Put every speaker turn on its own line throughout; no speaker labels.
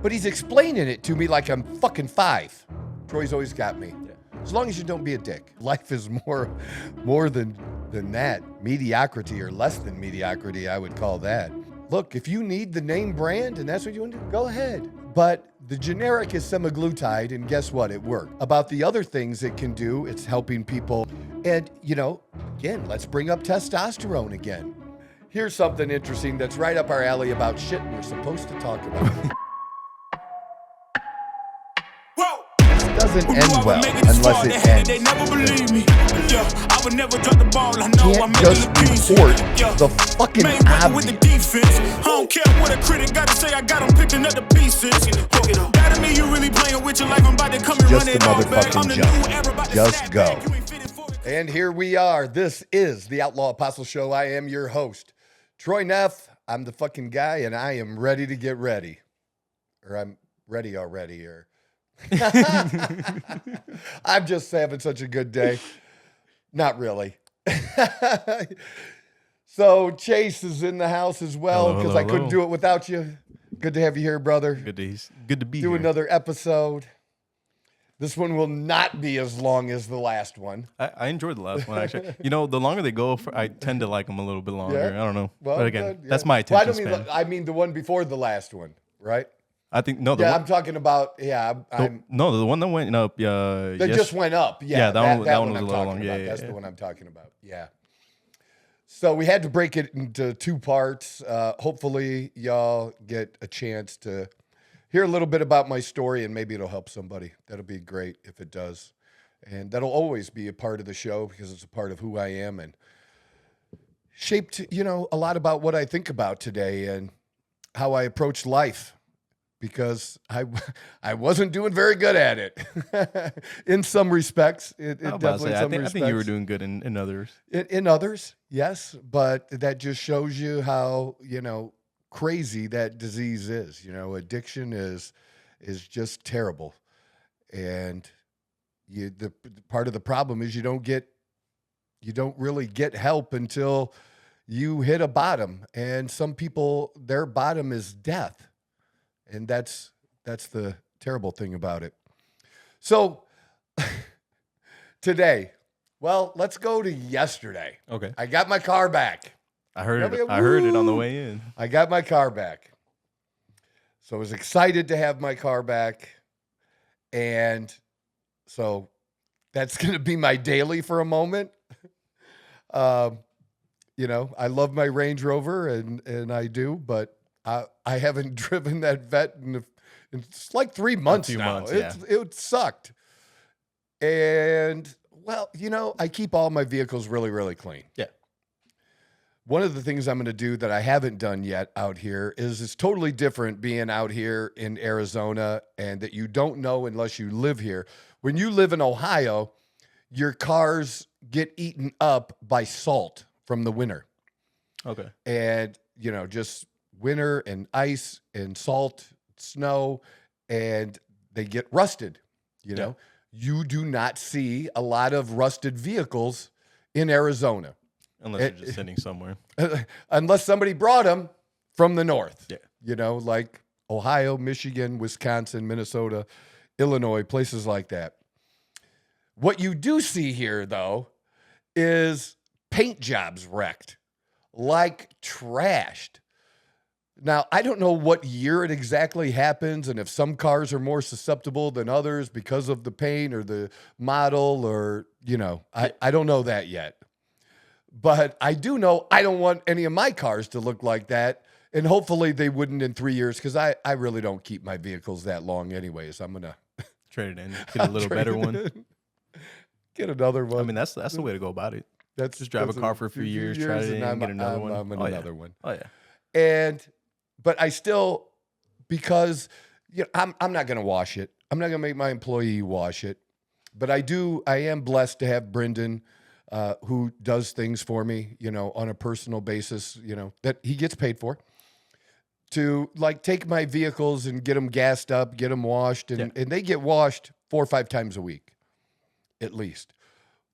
But he's explaining it to me like I'm fucking 5. Troy's always got me.
Yeah.
As long as you don't be a dick. Life is more than that. Mediocrity or less than mediocrity, I would call that. Look, if you need the name brand and that's what you want to do, go ahead. But the generic is semaglutide, and guess what? It worked. About the other things it can do, it's helping people. And, again, let's bring up testosterone again. Here's something interesting that's right up our alley about shit we're supposed to talk about. Doesn't end well unless it ends.
They never believe me. I would never drop the ball. I know
Can't just report the fucking
with the defense. I don't care what a critic got to say. I got them picking up the pieces. That to me, you really playing with your life. I'm about to come and run it all back. I'm the new everybody.
Just go. And here we are. This is the Outlaw Apostle Show. I am your host, Troy Neff. I'm the fucking guy, and I am ready to get ready. Or I'm ready already, or... I'm just having such a good day. Not really. So Chase is in the house as well because I couldn't do it without you. Good to have you here, brother.
Good to be
here.
Do
another episode. This one will not be as long as the last one.
I enjoyed the last one, actually. The longer they go, I tend to like them a little bit longer.
Yeah.
I don't know.
Well,
but again,
good, yeah.
that's my attention span.
I mean the one before the last one, right?
I think no.
I'm talking about the
one that went up.
That just went up. Yeah,
that one was a
I'm
little
talking
long.
about.
Yeah,
That's the one I'm talking about. Yeah. So we had to break it into 2 parts. Hopefully, y'all get a chance to hear a little bit about my story, and maybe it'll help somebody. That'll be great if it does, and that'll always be a part of the show because it's a part of who I am and shaped, a lot about what I think about today and how I approach life. Because I wasn't doing very good at it in some respects. I
think you were doing good in others.
In others, yes, but that just shows you how crazy that disease is. Addiction is just terrible, and the part of the problem is you don't really get help until you hit a bottom, and some people, their bottom is death. And that's the terrible thing about it. So today, well, let's go to yesterday.
Okay.
I got my car back.
I heard it on the way in.
I got my car back. So I was excited to have my car back. And so that's going to be my daily for a moment. I love my Range Rover and I do, but I haven't driven that vet in it's like 3 months now. It sucked. And, well, I keep all my vehicles really, really clean.
Yeah.
One of the things I'm going to do that I haven't done yet out here is it's totally different being out here in Arizona and that you don't know unless you live here. When you live in Ohio, your cars get eaten up by salt from the winter.
Okay.
And, just winter and ice and salt, snow, and they get rusted. You do not see a lot of rusted vehicles in Arizona.
Unless you're just sitting somewhere.
Unless somebody brought them from the north.
Yeah.
Like Ohio, Michigan, Wisconsin, Minnesota, Illinois, places like that. What you do see here, though, is paint jobs wrecked, like trashed. Now, I don't know what year it exactly happens and if some cars are more susceptible than others because of the paint or the model or, I don't know that yet. But I do know I don't want any of my cars to look like that. And hopefully they wouldn't in 3 years because I really don't keep my vehicles that long anyways. I'm going to
trade it in, get a little better one.
Get another one.
I mean, that's the way to go about it. Just drive a car for a few years, try it in, and get another one.
I'm another one.
Oh, yeah.
But I still, because I'm not going to wash it. I'm not going to make my employee wash it. But I am blessed to have Brendan, who does things for me, on a personal basis, that he gets paid for, to take my vehicles and get them gassed up, get them washed. And they get washed 4 or 5 times a week, at least.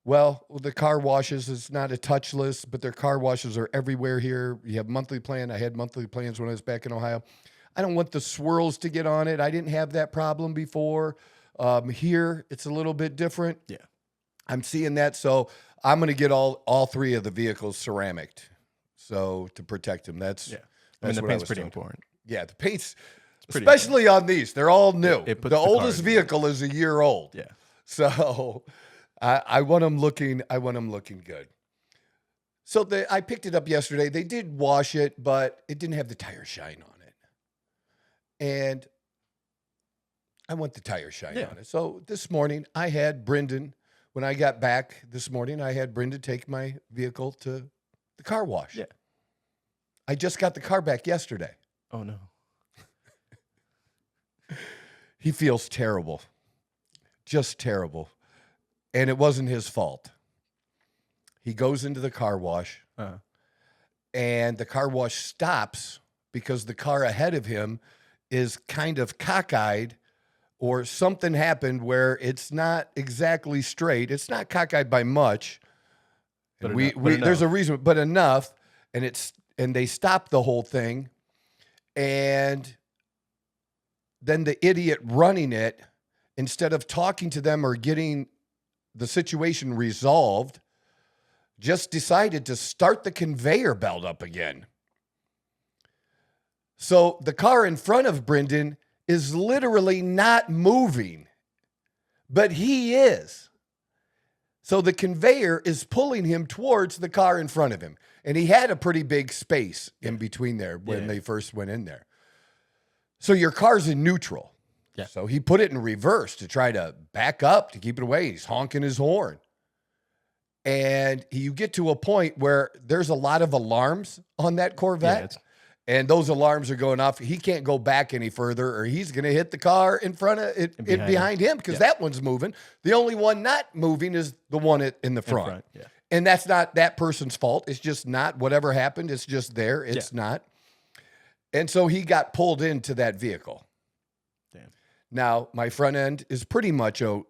Well, the car washes is not a touchless, but their car washes are everywhere here. You have monthly plan. I had monthly plans when I was back in Ohio. I don't want the swirls to get on it. I didn't have that problem before. Here, it's a little bit different.
Yeah.
I'm seeing that. So I'm going to get all 3 of the vehicles ceramic. So to protect them, that's
the paint's pretty important.
Yeah, the paint's, especially on these, they're all new. The oldest
cars,
vehicle is a year old.
Yeah.
So I want them looking good. So I picked it up yesterday. They did wash it, but it didn't have the tire shine on it. And I want the tire shine on it. So this morning I had Brendan, when I got back this morning, I had Brendan take my vehicle to the car wash.
Yeah.
I just got the car back yesterday.
Oh, no.
He feels terrible. Just terrible. And it wasn't his fault. He goes into the car wash, and the car wash stops because the car ahead of him is kind of cockeyed, or something happened where it's not exactly straight. It's not cockeyed by much.
But
there's a reason, but enough. And they stopped the whole thing. And then the idiot running it, instead of talking to them or getting the situation resolved, just decided to start the conveyor belt up again. So the car in front of Brendan is literally not moving, but he is. So the conveyor is pulling him towards the car in front of him. And he had a pretty big space in between there when they first went in there. So your car's in neutral.
Yeah.
So he put it in reverse to try to back up to keep it away. He's honking his horn. And you get to a point where there's a lot of alarms on that Corvette. And those alarms are going off. He can't go back any further, or he's going to hit the car in front of it, behind him, because that one's moving. The only one not moving is the one in the front.
Yeah.
And that's not that person's fault. It's just not. Whatever happened, it's just there. It's not. And so he got pulled into that vehicle.
Damn.
Now, my front end is pretty much, you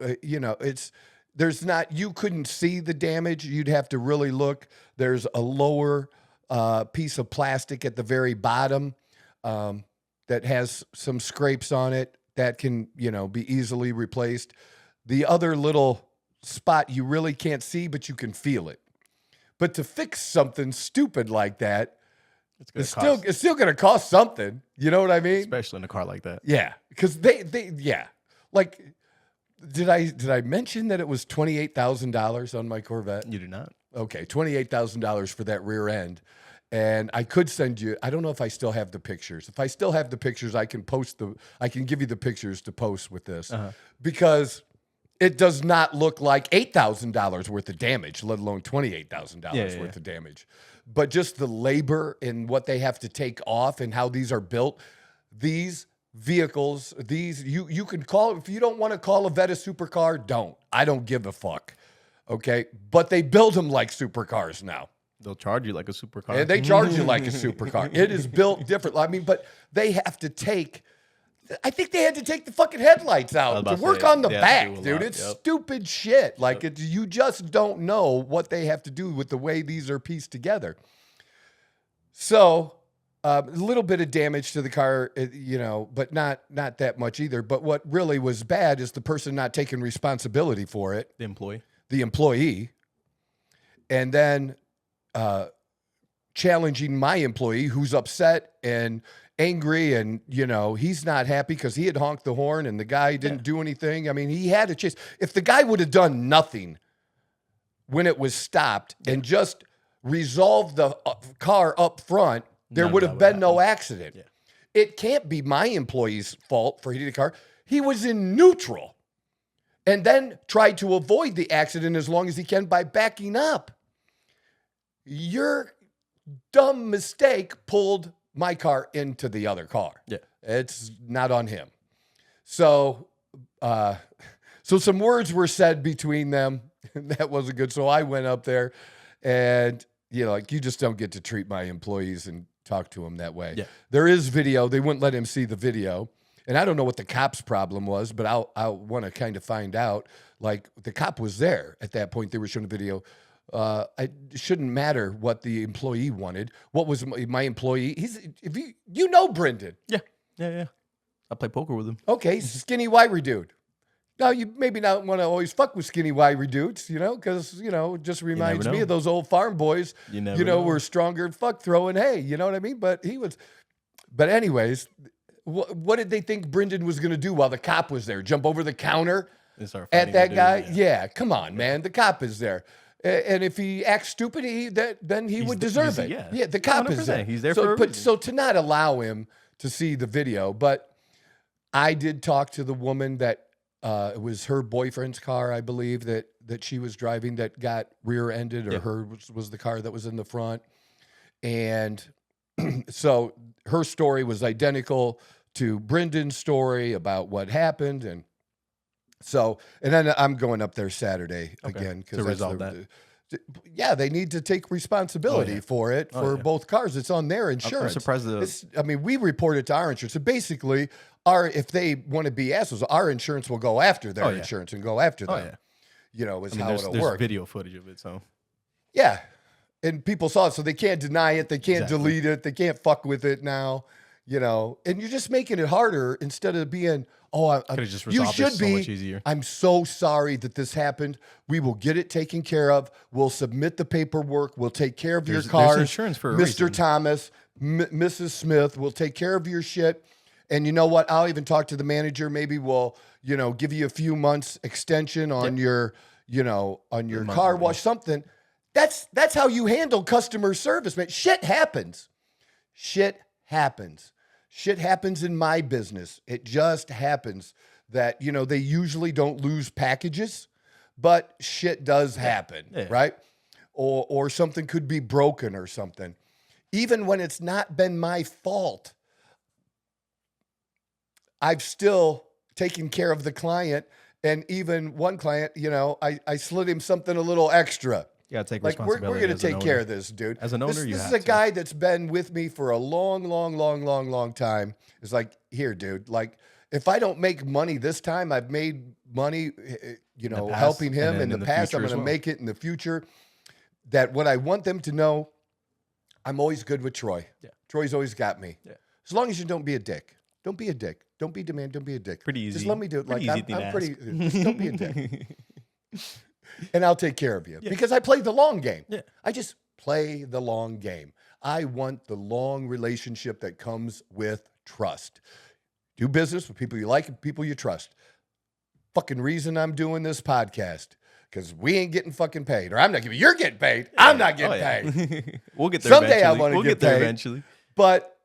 couldn't see the damage. You'd have to really look. There's a lower piece of plastic at the very bottom that has some scrapes on it that can, be easily replaced. The other little spot you really can't see, but you can feel it. But to fix something stupid like that, it's still going to cost something. You know what I mean?
Especially in a car like that.
Yeah, because like, did I mention that it was $28,000 on my Corvette?
You do not.
Okay, $28,000 for that rear end. And I could send you, I don't know if I still have the pictures. If I still have the pictures, I can give you the pictures to post with this. Because it does not look like $8,000 worth of damage, let alone $28,000 worth of damage. But just the labor and what they have to take off and how these are built, these vehicles, you can call, if you don't want to call a Vette a supercar, don't. I don't give a fuck. Okay? But they build them like supercars now.
They'll charge you like a supercar.
And they charge you like a supercar. It is built different. I mean, but they have to take, I think they had to take the fucking headlights out to work on the back, dude. It's stupid shit. Like, you just don't know what they have to do with the way these are pieced together. So, a little bit of damage to the car, but not that much either. But what really was bad is the person not taking responsibility for it. The employee. And then challenging my employee, who's upset and angry, and he's not happy because he had honked the horn and the guy didn't do anything. I mean, he had a chase. If the guy would have done nothing when it was stopped and just resolved the car up front, there would have been no accident. It can't be my employee's fault for hitting the car. He was in neutral and then tried to avoid the accident as long as he can by backing up. Your dumb mistake pulled my car into the other car. Yeah. It's not on him. So some words were said between them. That wasn't good. So I went up there and, you just don't get to treat my employees and talk to them that way. Yeah. There is video. They wouldn't let him see the video. And I don't know what the cop's problem was, but I'll want to kind of find out. Like, the cop was there at that point. They were showing the video. It shouldn't matter what the employee wanted. What was my employee? Brendan. Yeah.
Yeah. I play poker with him.
Okay, skinny wiry dude. Now, you maybe not want to always fuck with skinny wiry dudes, because, it just reminds me of those old farm boys, were stronger fuck throwing hay, you know what I mean? But anyways, what did they think Brendan was going to do while the cop was there? Jump over the counter at that guy? Yeah, come on, man. The cop is there. And if he acts stupid, then he would deserve it. Yeah, the cop is there.
He's there for a reason.
So to not allow him to see the video, but I did talk to the woman that it was her boyfriend's car, I believe, that she was driving that got rear-ended, or hers was the car that was in the front. And so her story was identical to Brendan's story about what happened. And then I'm going up there Saturday again.
To resolve that.
Yeah, they need to take responsibility for it for both cars. It's on their insurance.
I'm surprised
we report it to our insurance. So basically, if they want to be assholes, our insurance will go after their insurance and go after them. How it'll work.
There's video footage of it, so.
Yeah, and people saw it, so they can't deny it. They can't delete it. They can't fuck with it now. And you're just making it harder instead of being, you should be. So much easier. I'm so sorry that this happened. We will get it taken care of. We'll submit the paperwork. We'll take care of your cars.
There's insurance for a
Mr.
reason.
Thomas, Mrs. Smith, we'll take care of your shit. And you know what? I'll even talk to the manager. Maybe we'll, give you a few months extension on your car wash, something. That's how you handle customer service, man. Shit happens. Shit happens in my business. It just happens that, they usually don't lose packages, but shit does happen, right? Or something could be broken or something. Even when it's not been my fault, I've still taken care of the client. And even one client, I slid him something a little extra.
Yeah, take responsibility.
We're going to take care of this, dude.
As an owner,
this is a guy that's been with me for a long time. It's like, here, dude. Like, if I don't make money this time, I've made money, helping him in the past. I'm going to make it in the future. That what I want them to know, I'm always good with Troy. Yeah. Troy's always got me. Yeah. As long as you don't be a dick. Don't be a dick. Don't be demand. Don't be a dick.
Pretty easy.
Just let me do it. I'm pretty. Just don't be a dick. And I'll take care of you because I play the long game. Yeah. I just play the long game. I want the long relationship that comes with trust. Do business with people you like and people you trust. Fucking reason I'm doing this podcast, because we ain't getting fucking paid. Or I'm not giving. You're getting paid. I'm not getting paid.
We'll get there
someday.
Eventually.
I want to get
there
paid,
eventually.
But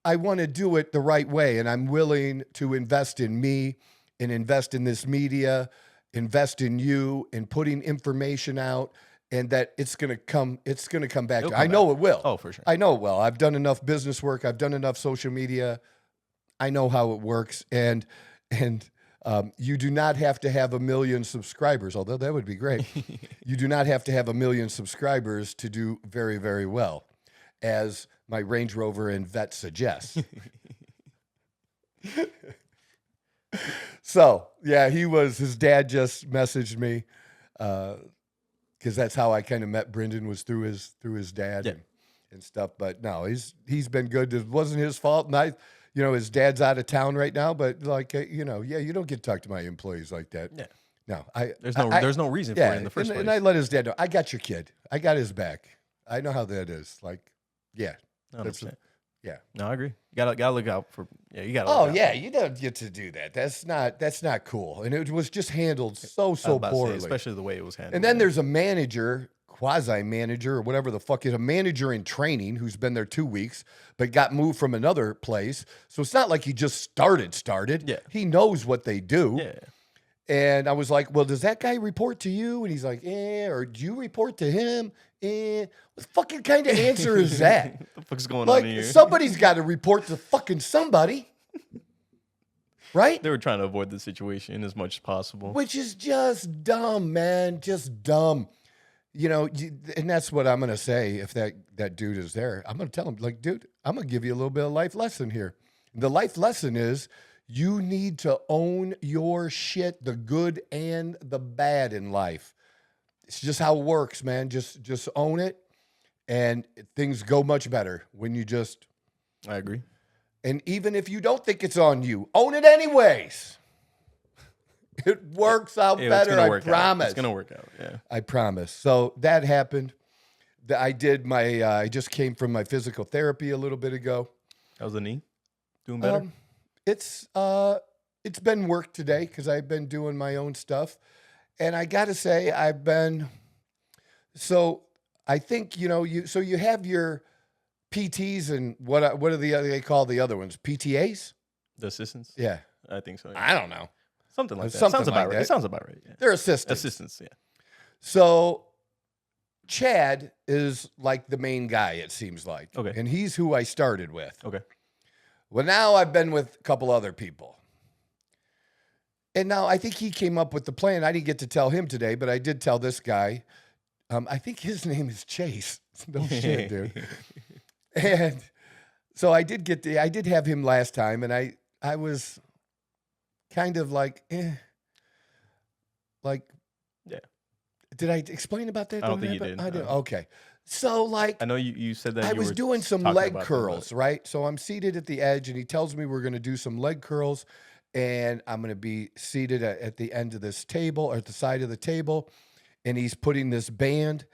I want to do it the right way, and I'm willing to invest in me and invest in this media, invest in you, and putting information out, and that it's gonna come back. I know it will.
Oh, for sure.
I know it will. I've done enough business work. I've done enough social media. I know how it works, and you do not have to have 1 million subscribers, although that would be great. You do not have to have 1 million subscribers to do very, very well, as my Range Rover and vet suggests. So, yeah, his dad just messaged me, because that's how I kind of met Brendan, was through his dad and stuff. But no, he's been good. It wasn't his fault. And his dad's out of town right now, but you don't get to talk to my employees like that. Yeah. No,
there's no reason for it in the first place.
And I let his dad know, I got your kid. I got his back. I know how that is. Like, yeah. Yeah.
No, I agree. You gotta look out for. Yeah, you gotta.
Oh yeah, you don't get to do that. That's not cool. And it was just handled so poorly,
especially the way it was handled.
And then there's a manager, quasi-manager, or whatever the fuck is, a manager in training who's been there 2 weeks, but got moved from another place. So it's not like he just started. Yeah. He knows what they do. Yeah. And I was like, well, does that guy report to you? And he's like, or do you report to him? What fucking kind of answer is that?
What the fuck's going on here?
Somebody's got to report to fucking somebody. Right?
They were trying to avoid the situation as much as possible.
Which is just dumb, man. Just dumb. And that's what I'm going to say if that dude is there. I'm going to tell him, like, dude, I'm going to give you a little bit of life lesson here. The life lesson is you need to own your shit, the good and the bad in life. It's just how it works, man. Just own it, and things go much better when you just.
I agree.
And even if you don't think it's on you, own it anyways. It works out better, I promise.
It's going to work out, yeah.
I promise. So that happened. I just came from my physical therapy a little bit ago.
How's the knee? Doing better?
It's been work today because I've been doing my own stuff. And I got to say, I think, you have your PTs and what are they call the other ones? PTAs?
The assistants?
Yeah.
I think so. Yeah.
I don't know.
Something like that.
Something
Sounds
like
about
that.
right. It sounds about right. Yeah.
They're assistants.
Assistants, yeah.
So Chad is like the main guy, it seems like.
Okay.
And he's who I started with.
Okay.
Well, now I've been with a couple other people. And now I think he came up with the plan. I didn't get to tell him today, but I did tell this guy. I think his name is Chase. No shit, dude. And so I did have him last time, and I was kind of like, yeah. Did I explain about that?
I don't think you did.
I did. Okay. So like,
I know you said that
I was doing some leg curls, right? So I'm seated at the edge, and he tells me we're going to do some leg curls, and I'm going to be seated at the end of this table or at the side of the table, and he's putting this band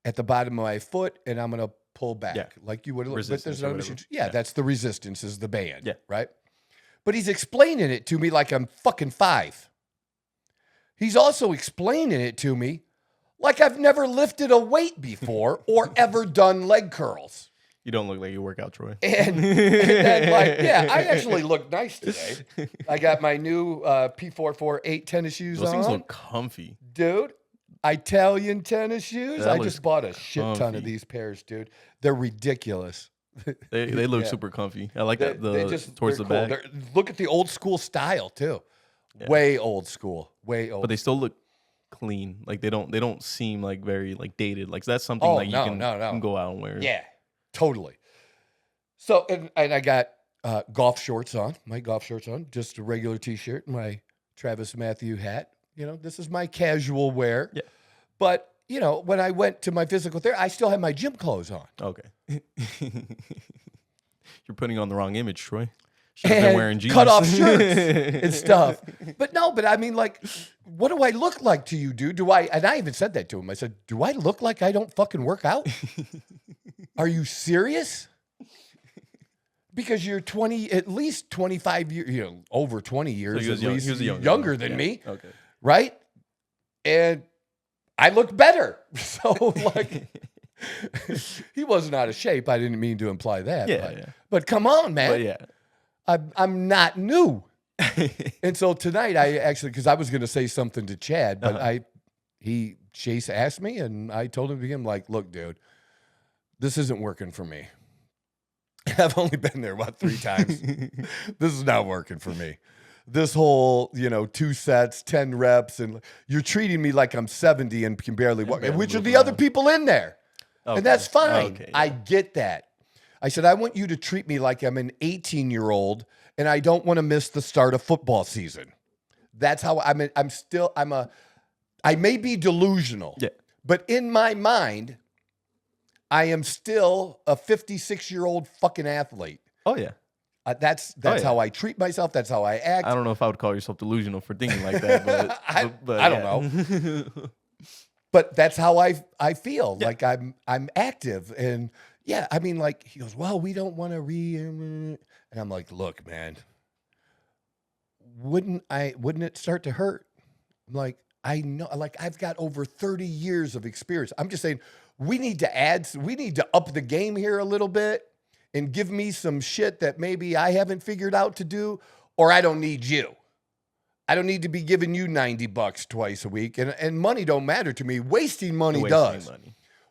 at the bottom of my foot, and I'm going to pull back like you would.
Resistance
but there's no yeah, that's the resistance is the band, right? But he's explaining it to me like I'm fucking 5. He's also explaining it to me like I've never lifted a weight before or ever done leg curls.
You don't look like you work out, Troy.
And then I actually look nice today. I got my new P.24 tennis shoes on.
Those things look comfy.
Dude, Italian tennis shoes.
That
I just bought a shit ton of these pairs, dude. They're ridiculous.
They look super comfy. I like that towards the
cool.
back.
Look at the old school style too. Yeah. Way old school. Way old.
But they still look clean. Like they don't seem like very like dated. Like that's something you can go out and wear.
Yeah, totally. So and I got golf shorts on. My golf shorts on. Just a regular t-shirt. My Travis Matthew hat. This is my casual wear.
Yeah.
But when I went to my physical therapy, I still had my gym clothes on.
Okay. You're putting on the wrong image, Troy. Should have been wearing jeans.
Cut off shirts and stuff. But I mean, like, what do I look like to you, dude? And I even said that to him. I said, do I look like I don't fucking work out? Are you serious? Because you're at least 25 years, over 20 years,
so
at least
younger
than me.
Okay.
Right? And I look better. So, like, he wasn't out of shape. I didn't mean to imply that. But come on, man.
But yeah.
I'm not new. And so tonight I actually, because I was going to say something to Chad, but Chase asked me and I told him, like, look, dude, this isn't working for me. I've only been there about 3 times. This is not working for me. This whole, 2 sets, 10 reps, and you're treating me like I'm 70 and can barely walk, which are the other people in there. Okay. And that's fine. Okay, yeah. I get that. I said, I want you to treat me like I'm an 18-year-old and I don't want to miss the start of football season. That's how I may be delusional, but in my mind, I am still a 56-year-old fucking athlete.
Oh, yeah.
That's how I treat myself. That's how I act.
I don't know if I would call yourself delusional for thinking like that, but
I don't know. But that's how I feel. Yeah. Like I'm active. And yeah, I mean, like, he goes, well, we don't want to and I'm like, look, man, wouldn't it start to hurt? I'm like, I know, like, I've got over 30 years of experience. I'm just saying we need to up the game here a little bit and give me some shit that maybe I haven't figured out to do, or I don't need you. I don't need to be giving you $90 twice a week. And money don't matter to me. Wasting money does.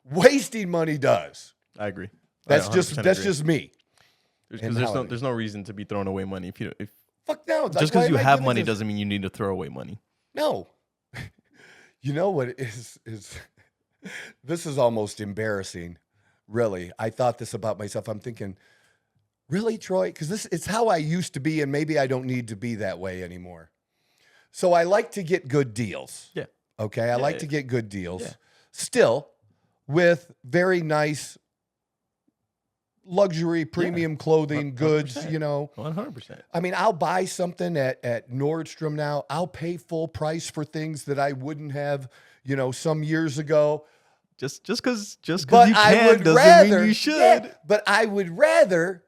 Wasting money does.
I agree.
That's just me.
Because there's no reason to be throwing away money if
fuck no.
Just because you have money doesn't mean you need to throw away money.
No. You know what is this is almost embarrassing. Really. I thought this about myself. I'm thinking, really, Troy? Because it's how I used to be, and maybe I don't need to be that way anymore. So I like to get good deals.
Yeah.
Okay? I like to get good deals. Yeah. Still, with very nice luxury, premium clothing,
100%.
goods, you know.
100%.
I mean, I'll buy something at Nordstrom now. I'll pay full price for things that I wouldn't have, you know, some years ago.
Just because you
But I
can
would
doesn't
rather,
mean you should.
yeah, but I would rather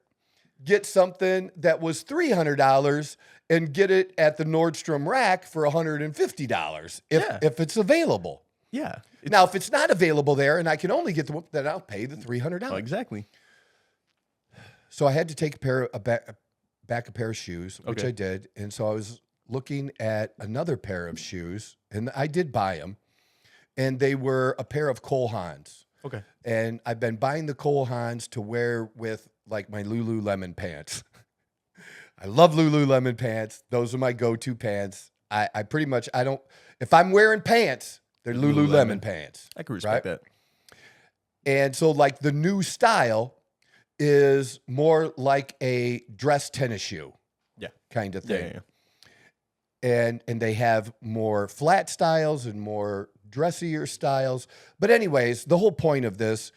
get something that was $300 and get it at the Nordstrom rack for $150 if it's available.
Yeah.
Now, if it's not available there and I can only get the one, then I'll pay the $300.
Oh, exactly.
So I had to take back a pair of shoes, which
Okay.
I did. And so I was looking at another pair of shoes, and I did buy them. And they were a pair of Cole Haans.
Okay.
And I've been buying the Cole Haans to wear with like my Lululemon pants. I love Lululemon pants. Those are my go-to pants. I pretty much, if I'm wearing pants, they're Lululemon pants.
I can respect
right?
that.
And so like the new style is more like a dress tennis shoe.
Yeah.
Kind of thing.
Yeah.
And they have more flat styles and more dressier styles. But anyways, the whole point of this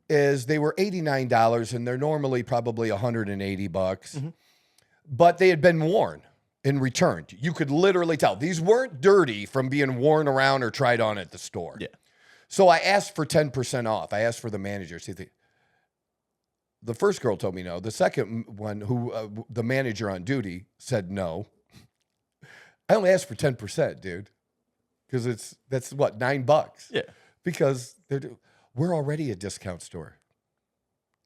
is they were $89 and they're normally probably $180.
Mm-hmm.
But they had been worn and returned. You could literally tell. These weren't dirty from being worn around or tried on at the store.
Yeah.
So I asked for 10% off. I asked for the manager. See, the first girl told me no. The second one, who the manager on duty, said no. I only asked for 10%, dude, because that's what, $9?
Yeah.
Because we're already a discount store.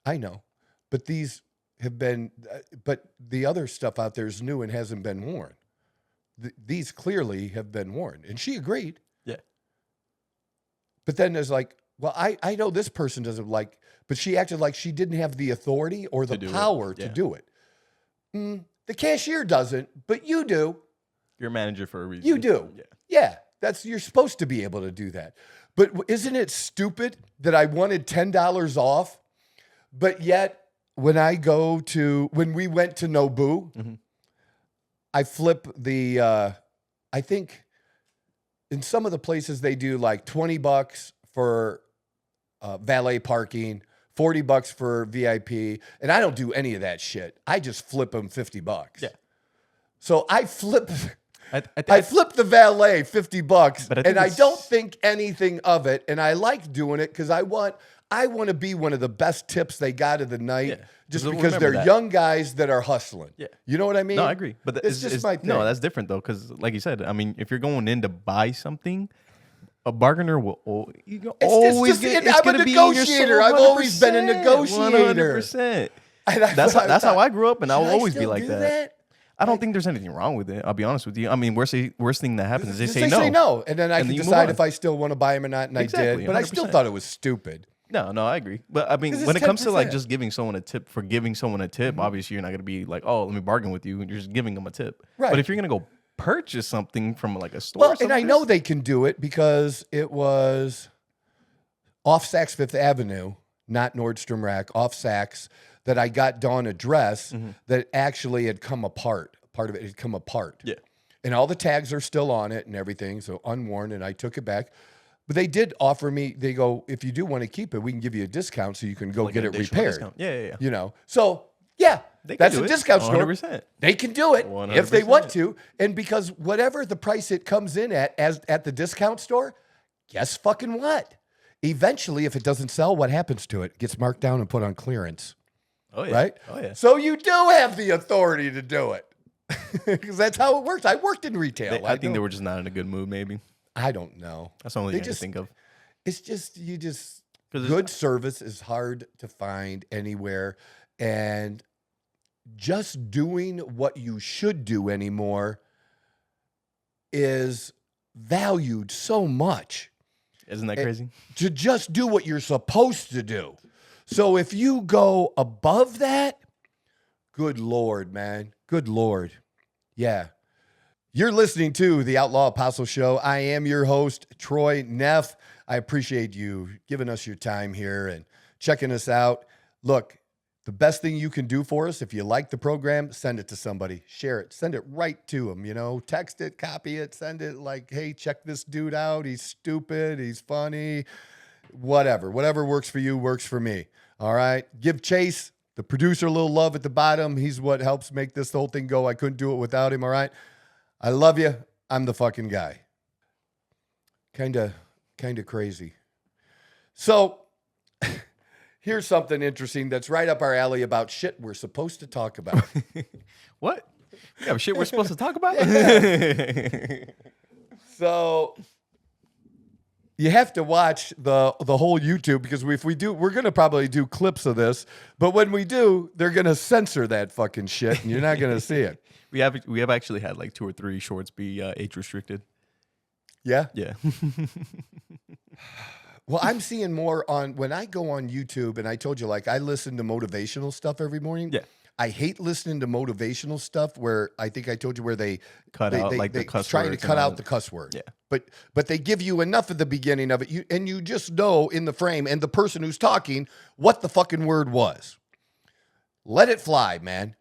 I know, but these have been, but the other stuff out there is new and hasn't been worn. These clearly have been worn, and she agreed.
Yeah.
But then there's like, well, I know this person doesn't like, but she acted like she didn't have the authority or the power to do it. The cashier doesn't, but you do.
You're a manager for a reason.
You do. Yeah. You're supposed to be able to do that. But isn't it stupid that I wanted $10 off, but yet when we went to Nobu,
mm-hmm.
I flip I think in some of the places they do like $20 for valet parking, $40 for VIP, and I don't do any of that shit. I just flip them $50.
Yeah.
So I flip
I
flip the valet $50, and I don't
it's-
think anything of it. And I like doing it because I want to be one of the best tips they got of the night, just
So
because
remember
they're
that.
young guys that are hustling.
Yeah.
You know what I mean?
No, I agree. But
it's just my thing.
No, that's different though, because like you said, I mean, if you're going in to buy something, a bargainer will always get. It's
I'm a negotiator. I've always been a negotiator.
100%. That's how I grew up, and I'll always be like that. I don't think there's anything wrong with it. I'll be honest with you. I mean, worst thing that happens is they say no.
Say no, and then I can
then you
decide
move
if I still want to buy them or not, and
Exactly,
I did. But I still
100%.
thought it was stupid.
No, I agree. But I mean,
'Cause
when
it's
it comes to like
10%.
just giving someone a tip for giving someone a tip, obviously you're not going to be like, oh, let me bargain with you. You're just giving them a tip.
Right.
But if you're going to go purchase something from like a store,
Well,
or
and
something,
I know they can do it because it was off Saks Fifth Avenue, not Nordstrom Rack, off Saks, that I got Dawn a dress that actually had come apart. Part of it had come apart.
Yeah.
And all the tags are still on it and everything, so unworn, and I took it back. But they did offer me, they go, if you do want to keep it, we can give you a discount so you can go
like
get
an
it
additional
repaired.
discount. Yeah.
You know, so yeah,
They can
that's
do
a
it.
discount store.
100%.
They can do it if they
100%.
want to. And because whatever the price it comes in at the discount store, guess fucking what? Eventually, if it doesn't sell, what happens to it? It gets marked down and put on clearance.
Oh yeah.
Right?
Oh yeah.
So you do have the authority to do it. Because that's how it works. I worked in retail.
I think they were just not in a good mood. Maybe
I don't know.
that's the only
They
thing I
just-
can think of.
It's just, you just,
'Cause it's-
good service is hard to find anywhere. And just doing what you should do anymore is valued so much.
Isn't that crazy?
To just do what you're supposed to do. So if you go above that, good Lord, man. Good Lord. Yeah. You're listening to the Outlaw Apostle Show. I am your host, Troy Neff. I appreciate you giving us your time here and checking us out. Look, the best thing you can do for us, if you like the program, send it to somebody. Share it. Send it right to them, you know. Text it, copy it, send it like, hey, check this dude out. He's stupid. He's funny. Whatever. Whatever works for you works for me. All right? Give chase. The producer, Lil Love at the bottom, he's what helps make this whole thing go. I couldn't do it without him, all right? I love you. I'm the fucking guy. Kind of crazy. So here's something interesting that's right up our alley about shit we're supposed to talk about.
What? Yeah, shit we're supposed to talk about?
So you have to watch the whole YouTube, because if we do, we're going to probably do clips of this. But when we do, they're going to censor that fucking shit, and you're not going to see it.
We have actually had like 2 or 3 shorts be age restricted.
Yeah?
Yeah.
Well, I'm seeing more on, when I go on YouTube, and I told you, like, I listen to motivational stuff every morning.
Yeah.
I hate listening to motivational stuff where I think I told you where they
cut out like the cuss
trying to
words
cut
and all
out
that.
the cuss word.
Yeah.
But they give you enough at the beginning of it, and you just know in the frame and the person who's talking what the fucking word was. Let it fly, man.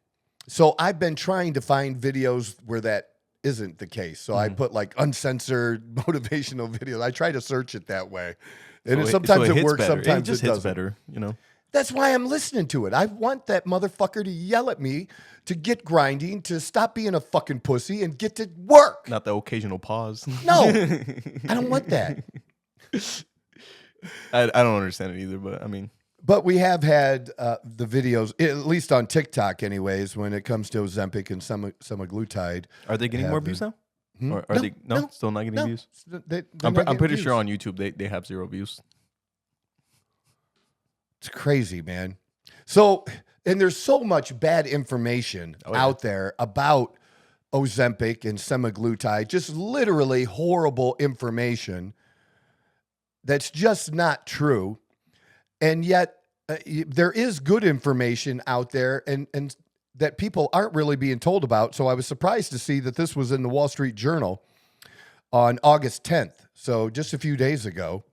So I've been trying to find videos where that isn't the case. So I put like uncensored motivational videos. I try to search it that way. And sometimes it works,
better.
sometimes
it just
it
hits
doesn't.
better, you know.
That's why I'm listening to it. I want that motherfucker to yell at me, to get grinding, to stop being a fucking pussy and get to work.
Not the occasional pause.
No, I don't want that.
I don't understand it either, but I mean.
But we have had the videos, at least on TikTok anyways, when it comes to Ozempic and semaglutide.
Are they getting more views now? Or are
No,
they
no,
still not getting views?
I'm
I'm pretty sure on YouTube they have 0 views.
It's crazy, man. So, and there's so much bad information out there about Ozempic and semaglutide, just literally horrible information that's just not true. And yet there is good information out there and that people aren't really being told about. So I was surprised to see that this was in the Wall Street Journal on August 10th. So just a few days ago,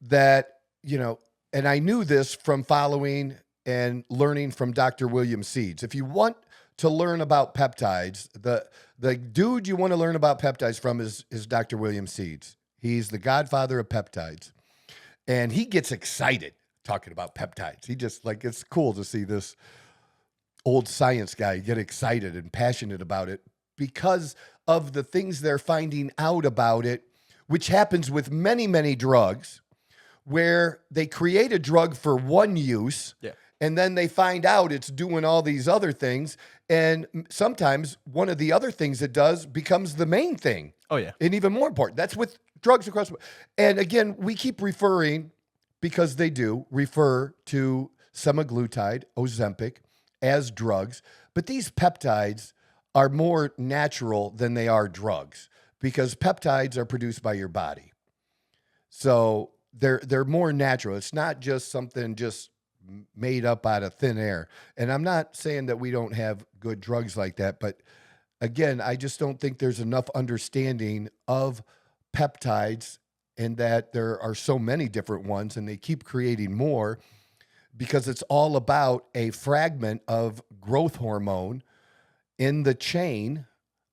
that, you know, and I knew this from following and learning from Dr. William Seeds. If you want to learn about peptides, the dude you want to learn about peptides from is Dr. William Seeds. He's the godfather of peptides. And he gets excited talking about peptides. He just, like, it's cool to see this old science guy get excited and passionate about it because of the things they're finding out about it, which happens with many, many drugs, where they create a drug for one use, and then they find out it's doing all these other things. And sometimes one of the other things it does becomes the main thing.
Oh, yeah.
And even more important. That's with drugs across. And again, we keep referring, because they do refer to semaglutide, Ozempic, as drugs. But these peptides are more natural than they are drugs, because peptides are produced by your body. So they're more natural. It's not just something just made up out of thin air. And I'm not saying that we don't have good drugs like that, but again, I just don't think there's enough understanding of peptides, and that there are so many different ones and they keep creating more, because it's all about a fragment of growth hormone in the chain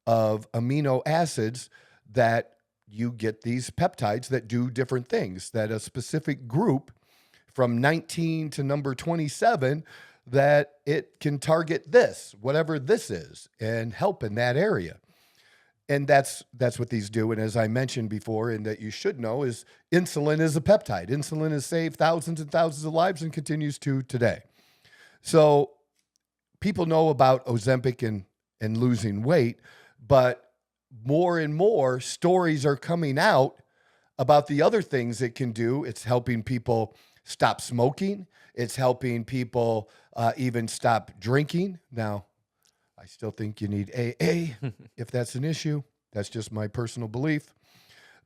of amino acids that you get these peptides that do different things, that a specific group from 19 to number 27, that it can target this, whatever this is, and help in that area. And that's what these do. And as I mentioned before, and that you should know, is insulin is a peptide. Insulin has saved thousands and thousands of lives and continues to today. So people know about Ozempic and losing weight, but more and more stories are coming out about the other things it can do. It's helping people stop smoking. It's helping people even stop drinking. Now, I still think you need AA if that's an issue. That's just my personal belief.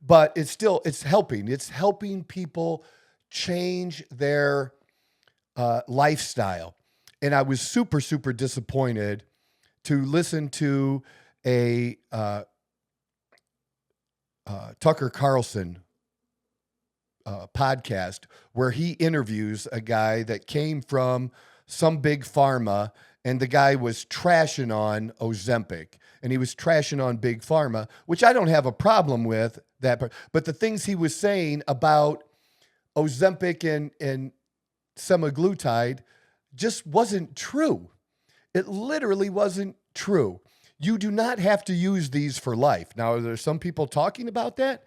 But it's helping. It's helping people change their lifestyle. And I was super, super disappointed to listen to a Tucker Carlson podcast where he interviews a guy that came from some big pharma, and the guy was trashing on Ozempic, and he was trashing on big pharma, which I don't have a problem with that part. But the things he was saying about Ozempic and semaglutide just wasn't true. It literally wasn't true. You do not have to use these for life. Now, are there some people talking about that?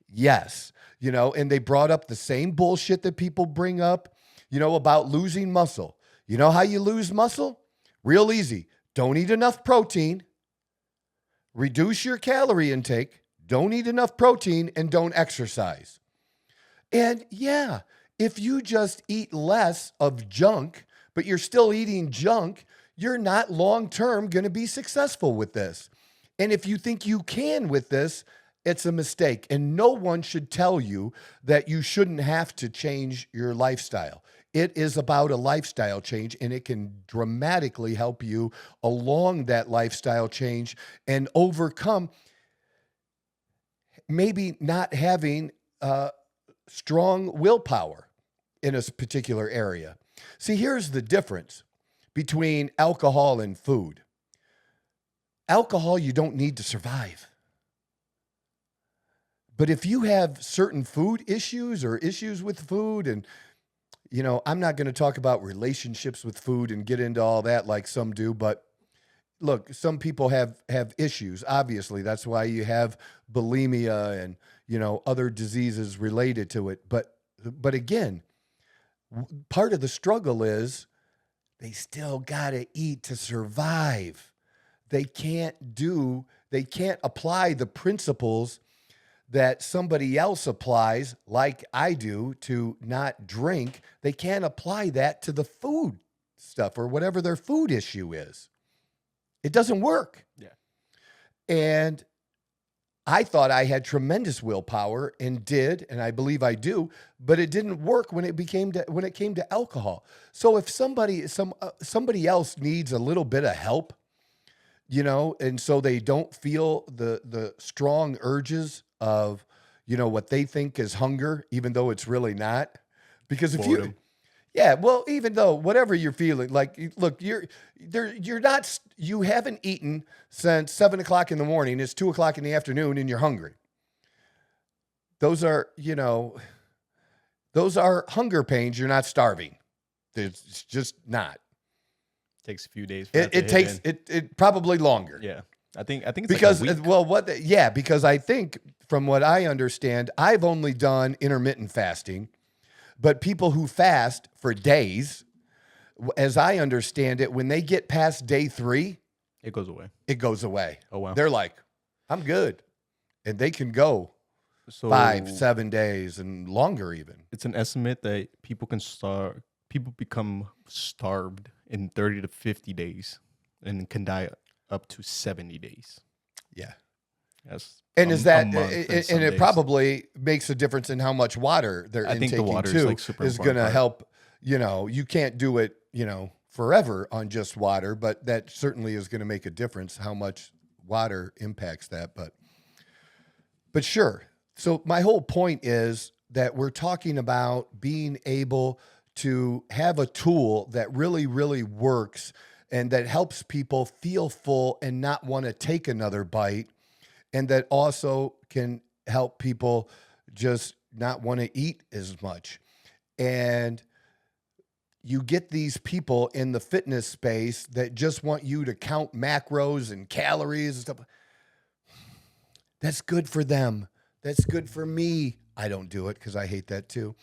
Yes. And they brought up the same bullshit that people bring up, about losing muscle. You know how you lose muscle? Real easy. Don't eat enough protein. Reduce your calorie intake. Don't eat enough protein and don't exercise. And yeah, if you just eat less of junk, but you're still eating junk, you're not long-term going to be successful with this. And if you think you can with this, it's a mistake. And no one should tell you that you shouldn't have to change your lifestyle. It is about a lifestyle change, and it can dramatically help you along that lifestyle change and overcome maybe not having strong willpower in a particular area. See, here's the difference between alcohol and food. Alcohol, you don't need to survive. But if you have certain food issues or issues with food, and, I'm not going to talk about relationships with food and get into all that like some do, but look, some people have issues. Obviously, that's why you have bulimia and, other diseases related to it. But again, part of the struggle is they still got to eat to survive. They can't apply the principles that somebody else applies, like I do, to not drink. They can't apply that to the food stuff or whatever their food issue is. It doesn't work.
Yeah.
And I thought I had tremendous willpower and did, and I believe I do, but it didn't work when it came to alcohol. So if somebody else needs a little bit of help, and so they don't feel the strong urges of, what they think is hunger, even though it's really not. Because if
Boredom.
even though whatever you're feeling, like, look, you haven't eaten since 7:00 in the morning. It's 2:00 in the afternoon and you're hungry. Those are hunger pains. You're not starving. It's just not.
Takes a few days.
It probably longer.
Yeah. I think it's
because
like a week.
Because I think from what I understand, I've only done intermittent fasting, but people who fast for days, as I understand it, when they get past day 3,
it goes away.
It goes away.
Oh, wow.
They're like, I'm good. And they can go 5-7 days and longer even.
It's an estimate that people become starved in 30 to 50 days and can die up to 70 days.
Yeah.
Yes.
And it probably makes a difference in how much water they're intaking,
think the water
too,
is
going to help. You can't do it, forever on just water, but that certainly is going to make a difference how much water impacts that. But sure. So my whole point is that we're talking about being able to have a tool that really, really works and that helps people feel full and not want to take another bite, and that also can help people just not want to eat as much. And you get these people in the fitness space that just want you to count macros and calories and stuff. That's good for them. That's good for me. I don't do it because I hate that too.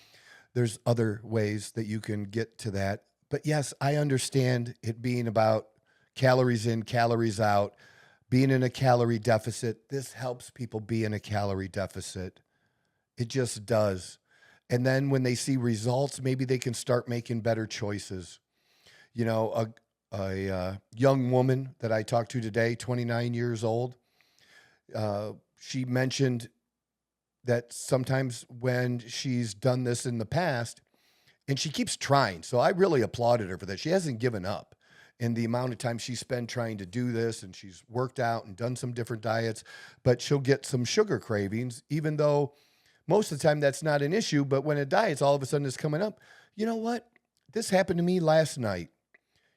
There's other ways that you can get to that. But yes, I understand it being about calories in, calories out, being in a calorie deficit. This helps people be in a calorie deficit. It just does. And then when they see results, maybe they can start making better choices. A young woman that I talked to today, 29 years old, she mentioned that sometimes when she's done this in the past, and she keeps trying. So I really applauded her for that. She hasn't given up in the amount of time she spent trying to do this, and she's worked out and done some different diets, but she'll get some sugar cravings, even though most of the time that's not an issue. But when a diet's all of a sudden is coming up, you know what? This happened to me last night.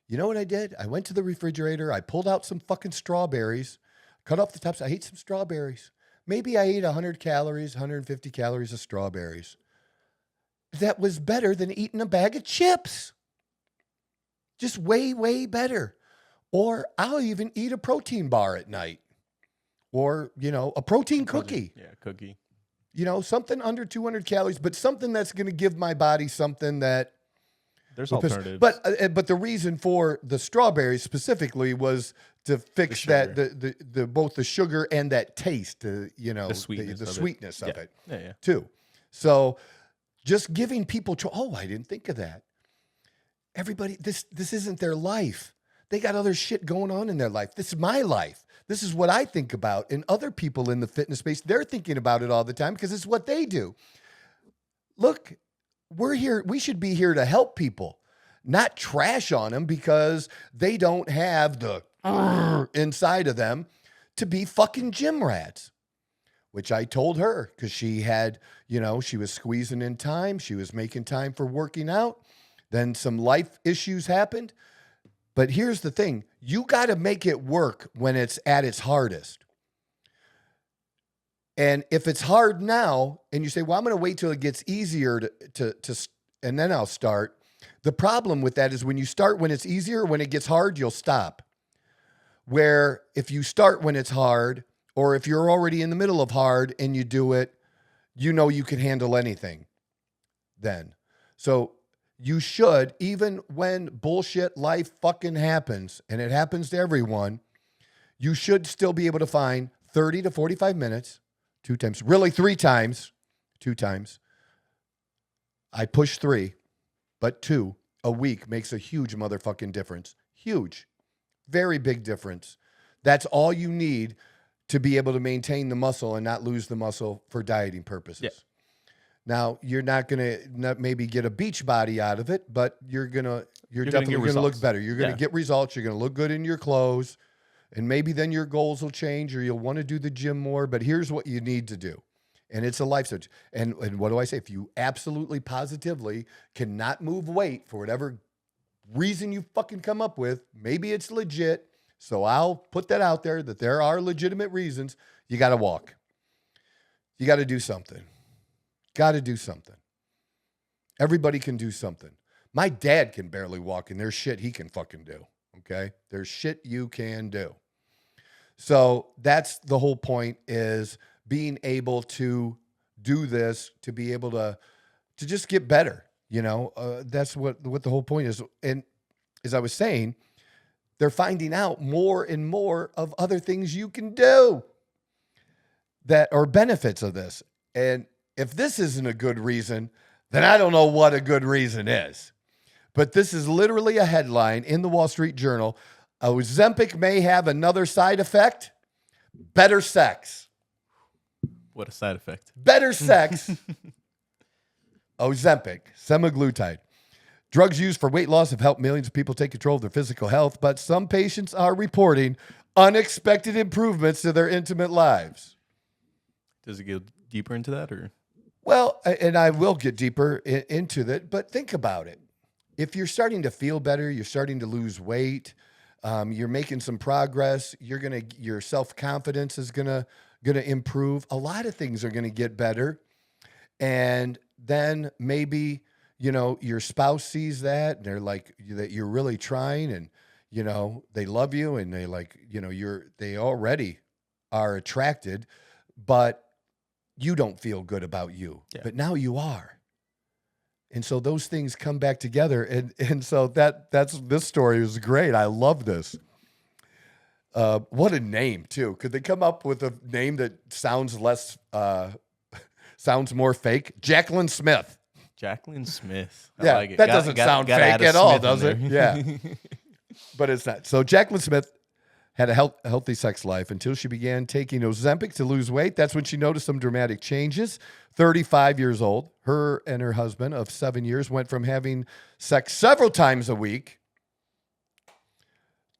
You know what I did? I went to the refrigerator. I pulled out some fucking strawberries, cut off the tops. I ate some strawberries. Maybe I ate 100 calories, 150 calories of strawberries. That was better than eating a bag of chips. Just way, way better. Or I'll even eat a protein bar at night. Or, a protein cookie.
Yeah, cookie.
Something under 200 calories, but something that's going to give my body something that...
There's alternatives.
But the reason for the strawberries specifically was to fix that the both the sugar and that taste, the sweetness of it, too. So just giving people, I didn't think of that. Everybody, this isn't their life. They got other shit going on in their life. This is my life. This is what I think about. And other people in the fitness space, they're thinking about it all the time because it's what they do. Look, we're here. We should be here to help people, not trash on them because they don't have the inside of them to be fucking gym rats, which I told her because she had, she was squeezing in time. She was making time for working out. Then some life issues happened. But here's the thing. You got to make it work when it's at its hardest. And if it's hard now and you say, well, I'm going to wait till it gets easier to and then I'll start. The problem with that is when you start when it's easier, when it gets hard, you'll stop. Where if you start when it's hard, or if you're already in the middle of hard and you do it, you can handle anything then. So you should, even when bullshit life fucking happens, and it happens to everyone, you should still be able to find 30 to 45 minutes, 2 times, really 3 times, 2 times. I push 3, but 2 a week makes a huge motherfucking difference. Huge. Very big difference. That's all you need to be able to maintain the muscle and not lose the muscle for dieting purposes. Yeah. Now, you're not going to maybe get a beach body out of it, but you're definitely going to look better. You're going to get results. You're going to look good in your clothes, and maybe then your goals will change or you'll want to do the gym more, but here's what you need to do. And it's a life switch. And what do I say? If you absolutely positively cannot move weight for whatever reason you fucking come up with, maybe it's legit. So I'll put that out there that there are legitimate reasons. You got to walk. You got to do something. Got to do something. Everybody can do something. My dad can barely walk, and there's shit he can fucking do. Okay? There's shit you can do. So that's the whole point, is being able to do this, to be able to just get better. That's what the whole point is. And as I was saying, they're finding out more and more of other things you can do that are benefits of this. And if this isn't a good reason, then I don't know what a good reason is. But this is literally a headline in the Wall Street Journal. Ozempic may have another side effect. Better sex.
What a side effect.
Better sex. Ozempic, semaglutide. Drugs used for weight loss have helped millions of people take control of their physical health, but some patients are reporting unexpected improvements to their intimate lives.
Does it go deeper into that, or?
Well, and I will get deeper into that, but think about it. If you're starting to feel better, you're starting to lose weight, you're making some progress, your self-confidence is gonna improve. A lot of things are gonna get better, and then maybe your spouse sees that and they're like that you're really trying, and they love you, and they they already are attracted, but you don't feel good about you, but now you are. And so those things come back together. And so this story is great. I love this. What a name too. Could they come up with a name that sounds more fake? Jacqueline Smith.
Jacqueline Smith.
I like it. That doesn't sound fake at all, does it? Yeah. But it's not. So Jacqueline Smith had a healthy sex life until she began taking Ozempic to lose weight. That's when she noticed some dramatic changes. 35 years old, her and her husband of 7 years went from having sex several times a week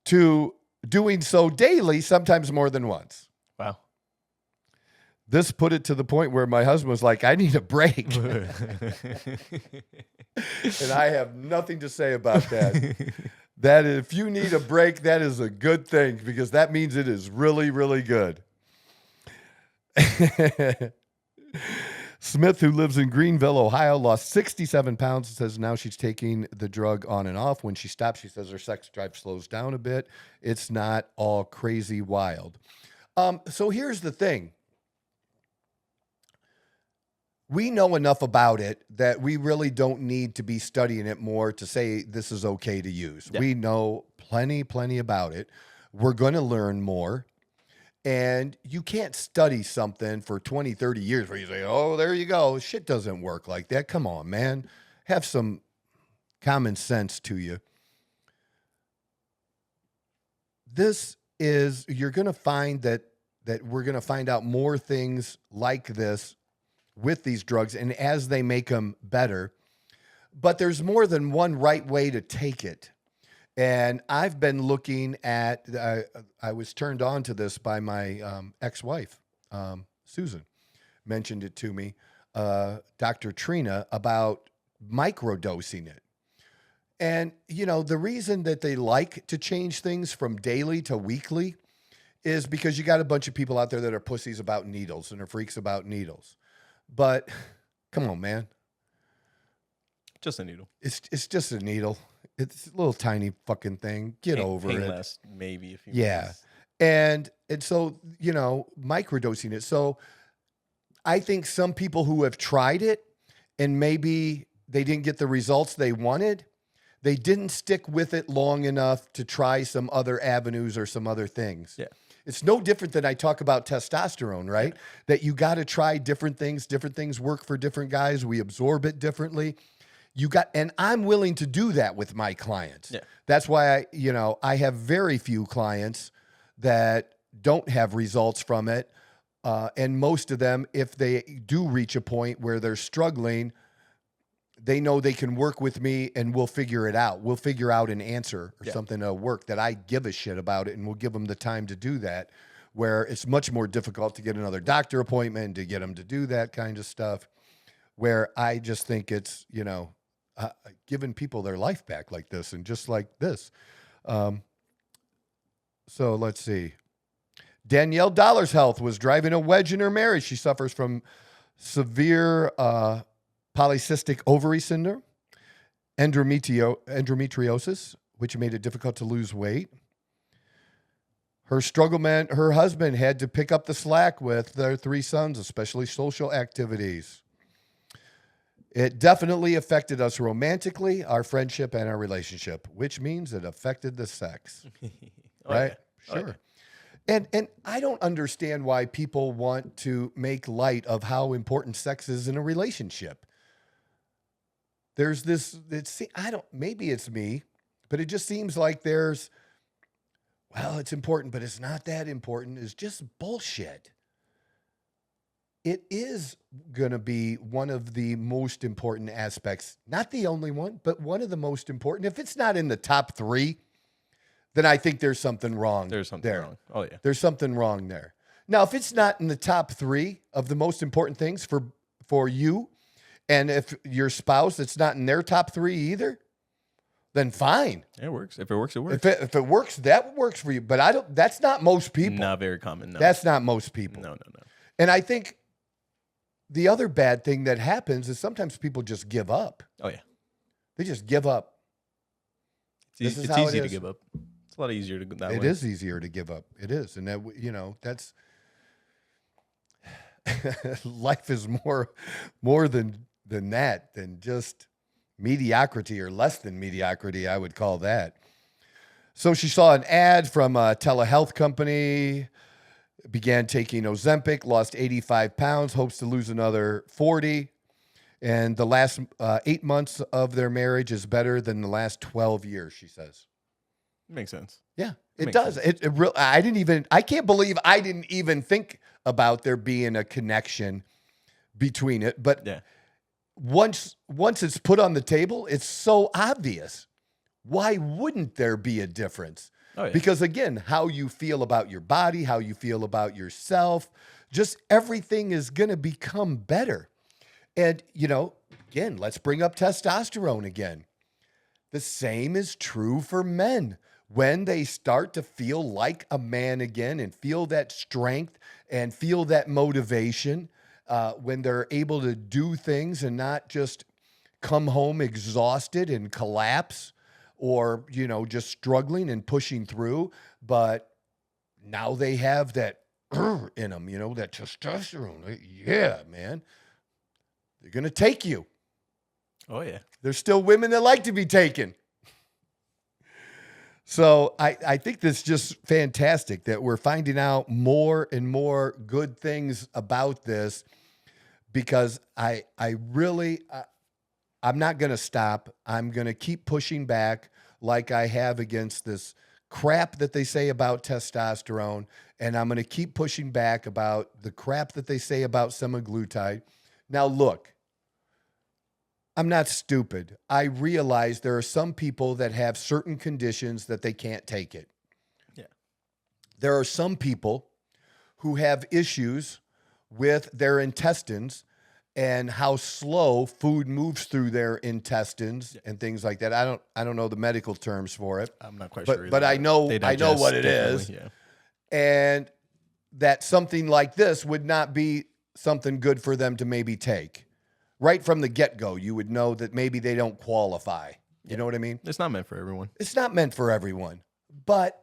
to doing so daily, sometimes more than once.
Wow.
This put it to the point where my husband was like, I need a break. And I have nothing to say about that. That if you need a break, that is a good thing, because that means it is really, really good. Smith, who lives in Greenville, Ohio, lost 67 pounds and says now she's taking the drug on and off. When she stops, she says her sex drive slows down a bit. It's not all crazy wild. So here's the thing. We know enough about it that we really don't need to be studying it more to say this is okay to use. Yeah. We know plenty about it. We're going to learn more. And you can't study something for 20, 30 years where you say, oh, there you go. Shit doesn't work like that. Come on, man. Have some common sense to you. You're going to find that we're going to find out more things like this with these drugs and as they make them better. But there's more than one right way to take it. And I've been looking at, I was turned on to this by my ex-wife, Susan, mentioned it to me, Dr. Trina, about microdosing it. And, you know, the reason that they like to change things from daily to weekly is because you got a bunch of people out there that are pussies about needles and are freaks about needles. But come on, man.
Just a needle.
It's just a needle. It's a little tiny fucking thing. Get over it.
Less, maybe if you
minutes. And so, you know, microdosing it. So I think some people who have tried it and maybe they didn't get the results they wanted, they didn't stick with it long enough to try some other avenues or some other things. Yeah. It's no different than I talk about testosterone, right? Yeah. That you got to try different things. Different things work for different guys. We absorb it differently. And I'm willing to do that with my clients. Yeah. That's why I have very few clients that don't have results from it. And most of them, if they do reach a point where they're struggling, they know they can work with me and we'll figure it out. We'll figure out an answer or something that'll work, that I give a shit about it, and we'll give them the time to do that, where it's much more difficult to get another doctor appointment, to get them to do that kind of stuff, where I just think it's, giving people their life back like this and just like this. So let's see. Danielle Dollar's health was driving a wedge in her marriage. She suffers from severe polycystic ovary syndrome, endometriosis, which made it difficult to lose weight. Her struggle meant her husband had to pick up the slack with their 3 sons, especially social activities. It definitely affected us romantically, our friendship, and our relationship, which means it affected the sex. Right? Yeah. Sure. Yeah. And I don't understand why people want to make light of how important sex is in a relationship. There's this, maybe it's me, but it just seems like it's important, but it's not that important. It's just bullshit. It is going to be one of the most important aspects, not the only one, but one of the most important. If it's not in the top 3, then I think there's something wrong.
There's something wrong. Oh, yeah.
There's something wrong there. Now, if it's not in the top 3 of the most important things for you, and if your spouse, it's not in their top 3 either, then fine.
It works. If it works, it works.
If it works, that works for you. But that's not most people.
Not very common, no.
That's not most people.
No.
And I think the other bad thing that happens is sometimes people just give up.
Oh, yeah.
They just give up.
It's easy to give up. It's a lot easier to go that way.
It is easier to give up. It is. And that, that's life is more than that, than just mediocrity, or less than mediocrity, I would call that. So she saw an ad from a telehealth company, began taking Ozempic, lost 85 pounds, hopes to lose another 40. And the last 8 months of their marriage is better than the last 12 years, she says.
Makes sense.
Yeah, it does. I can't believe I didn't even think about there being a connection between it. But yeah. Once it's put on the table, it's so obvious. Why wouldn't there be a difference? Oh, yeah. Because again, how you feel about your body, how you feel about yourself, just everything is going to become better. And, again, let's bring up testosterone again. The same is true for men. When they start to feel like a man again and feel that strength and feel that motivation, when they're able to do things and not just come home exhausted and collapse or, just struggling and pushing through, but now they have that in them, that testosterone. Yeah, man. They're going to take you.
Oh, yeah.
There's still women that like to be taken. So I think that's just fantastic that we're finding out more and more good things about this, because I'm not going to stop. I'm going to keep pushing back like I have against this crap that they say about testosterone. And I'm going to keep pushing back about the crap that they say about semaglutide. Now, look, I'm not stupid. I realize there are some people that have certain conditions that they can't take it.
Yeah.
There are some people who have issues with their intestines and how slow food moves through their intestines and things like that. I don't know the medical terms for it.
I'm not quite sure either,
but I know what it is.
Yeah.
And that something like this would not be something good for them to maybe take. Right from the get-go, you would know that maybe they don't qualify. You know what I mean?
It's not meant for everyone.
It's not meant for everyone, but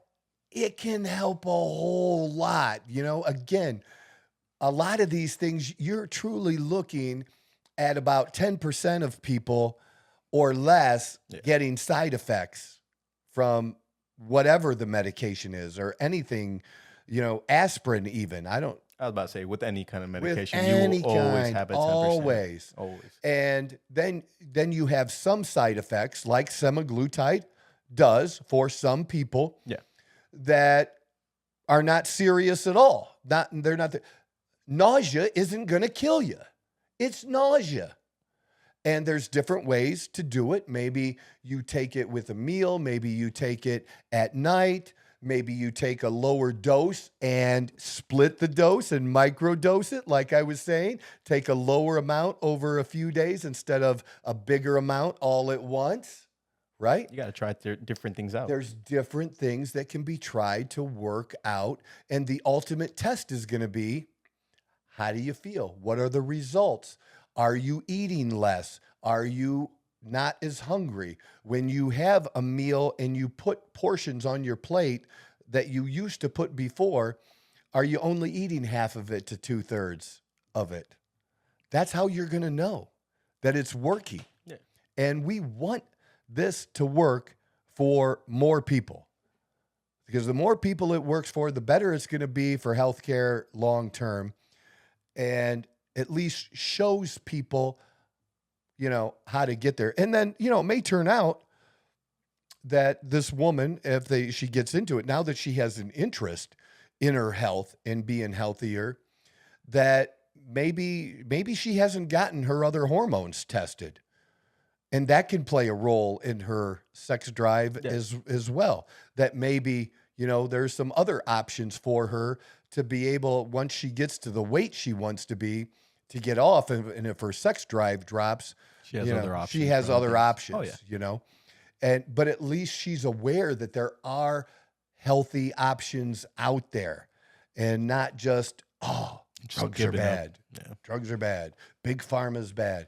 it can help a whole lot. Again, a lot of these things, you're truly looking at about 10% of people or less getting side effects from whatever the medication is or anything, aspirin even. I was
about to say, with any kind of medication, you will always have a 10%.
Always. And then you have some side effects like semaglutide does for some people that are not serious at all. They're not. Nausea isn't going to kill you. It's nausea. And there's different ways to do it. Maybe you take it with a meal. Maybe you take it at night. Maybe you take a lower dose and split the dose and microdose it, like I was saying. Take a lower amount over a few days instead of a bigger amount all at once, right?
You got to try different things out.
There's different things that can be tried to work out. And the ultimate test is going to be, how do you feel? What are the results? Are you eating less? Are you not as hungry? When you have a meal and you put portions on your plate that you used to put before, are you only eating half of it to 2/3 of it? That's how you're going to know that it's working.
Yeah.
And we want this to work for more people, because the more people it works for, the better it's going to be for healthcare long term, and at least shows people how to get there. And then, it may turn out that this woman, if she gets into it, now that she has an interest in her health and being healthier, that maybe she hasn't gotten her other hormones tested. And that can play a role in her sex drive as well. That maybe, there's some other options for her to be able, once she gets to the weight she wants to be, to get off. And if her sex drive drops,
she has other options.
She has other options,
Oh, yeah.
But at least she's aware that there are healthy options out there, and not just, drugs are bad.
Yeah.
Drugs are bad. Big pharma's bad.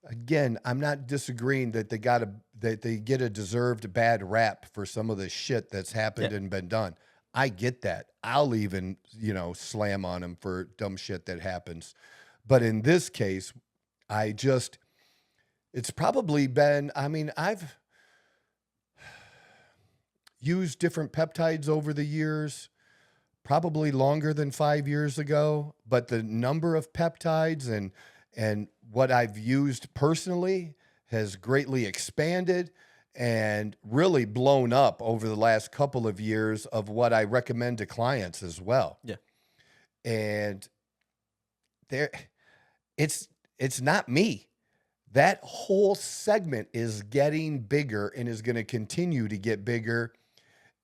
Again, I'm not disagreeing that they get a deserved bad rap for some of the shit that's happened and been done. I get that. I'll even, slam on them for dumb shit that happens. But in this case, it's probably been, I've used different peptides over the years, probably longer than 5 years ago, but the number of peptides and what I've used personally has greatly expanded and really blown up over the last couple of years of what I recommend to clients as well.
Yeah.
And it's not me. That whole segment is getting bigger and is going to continue to get bigger.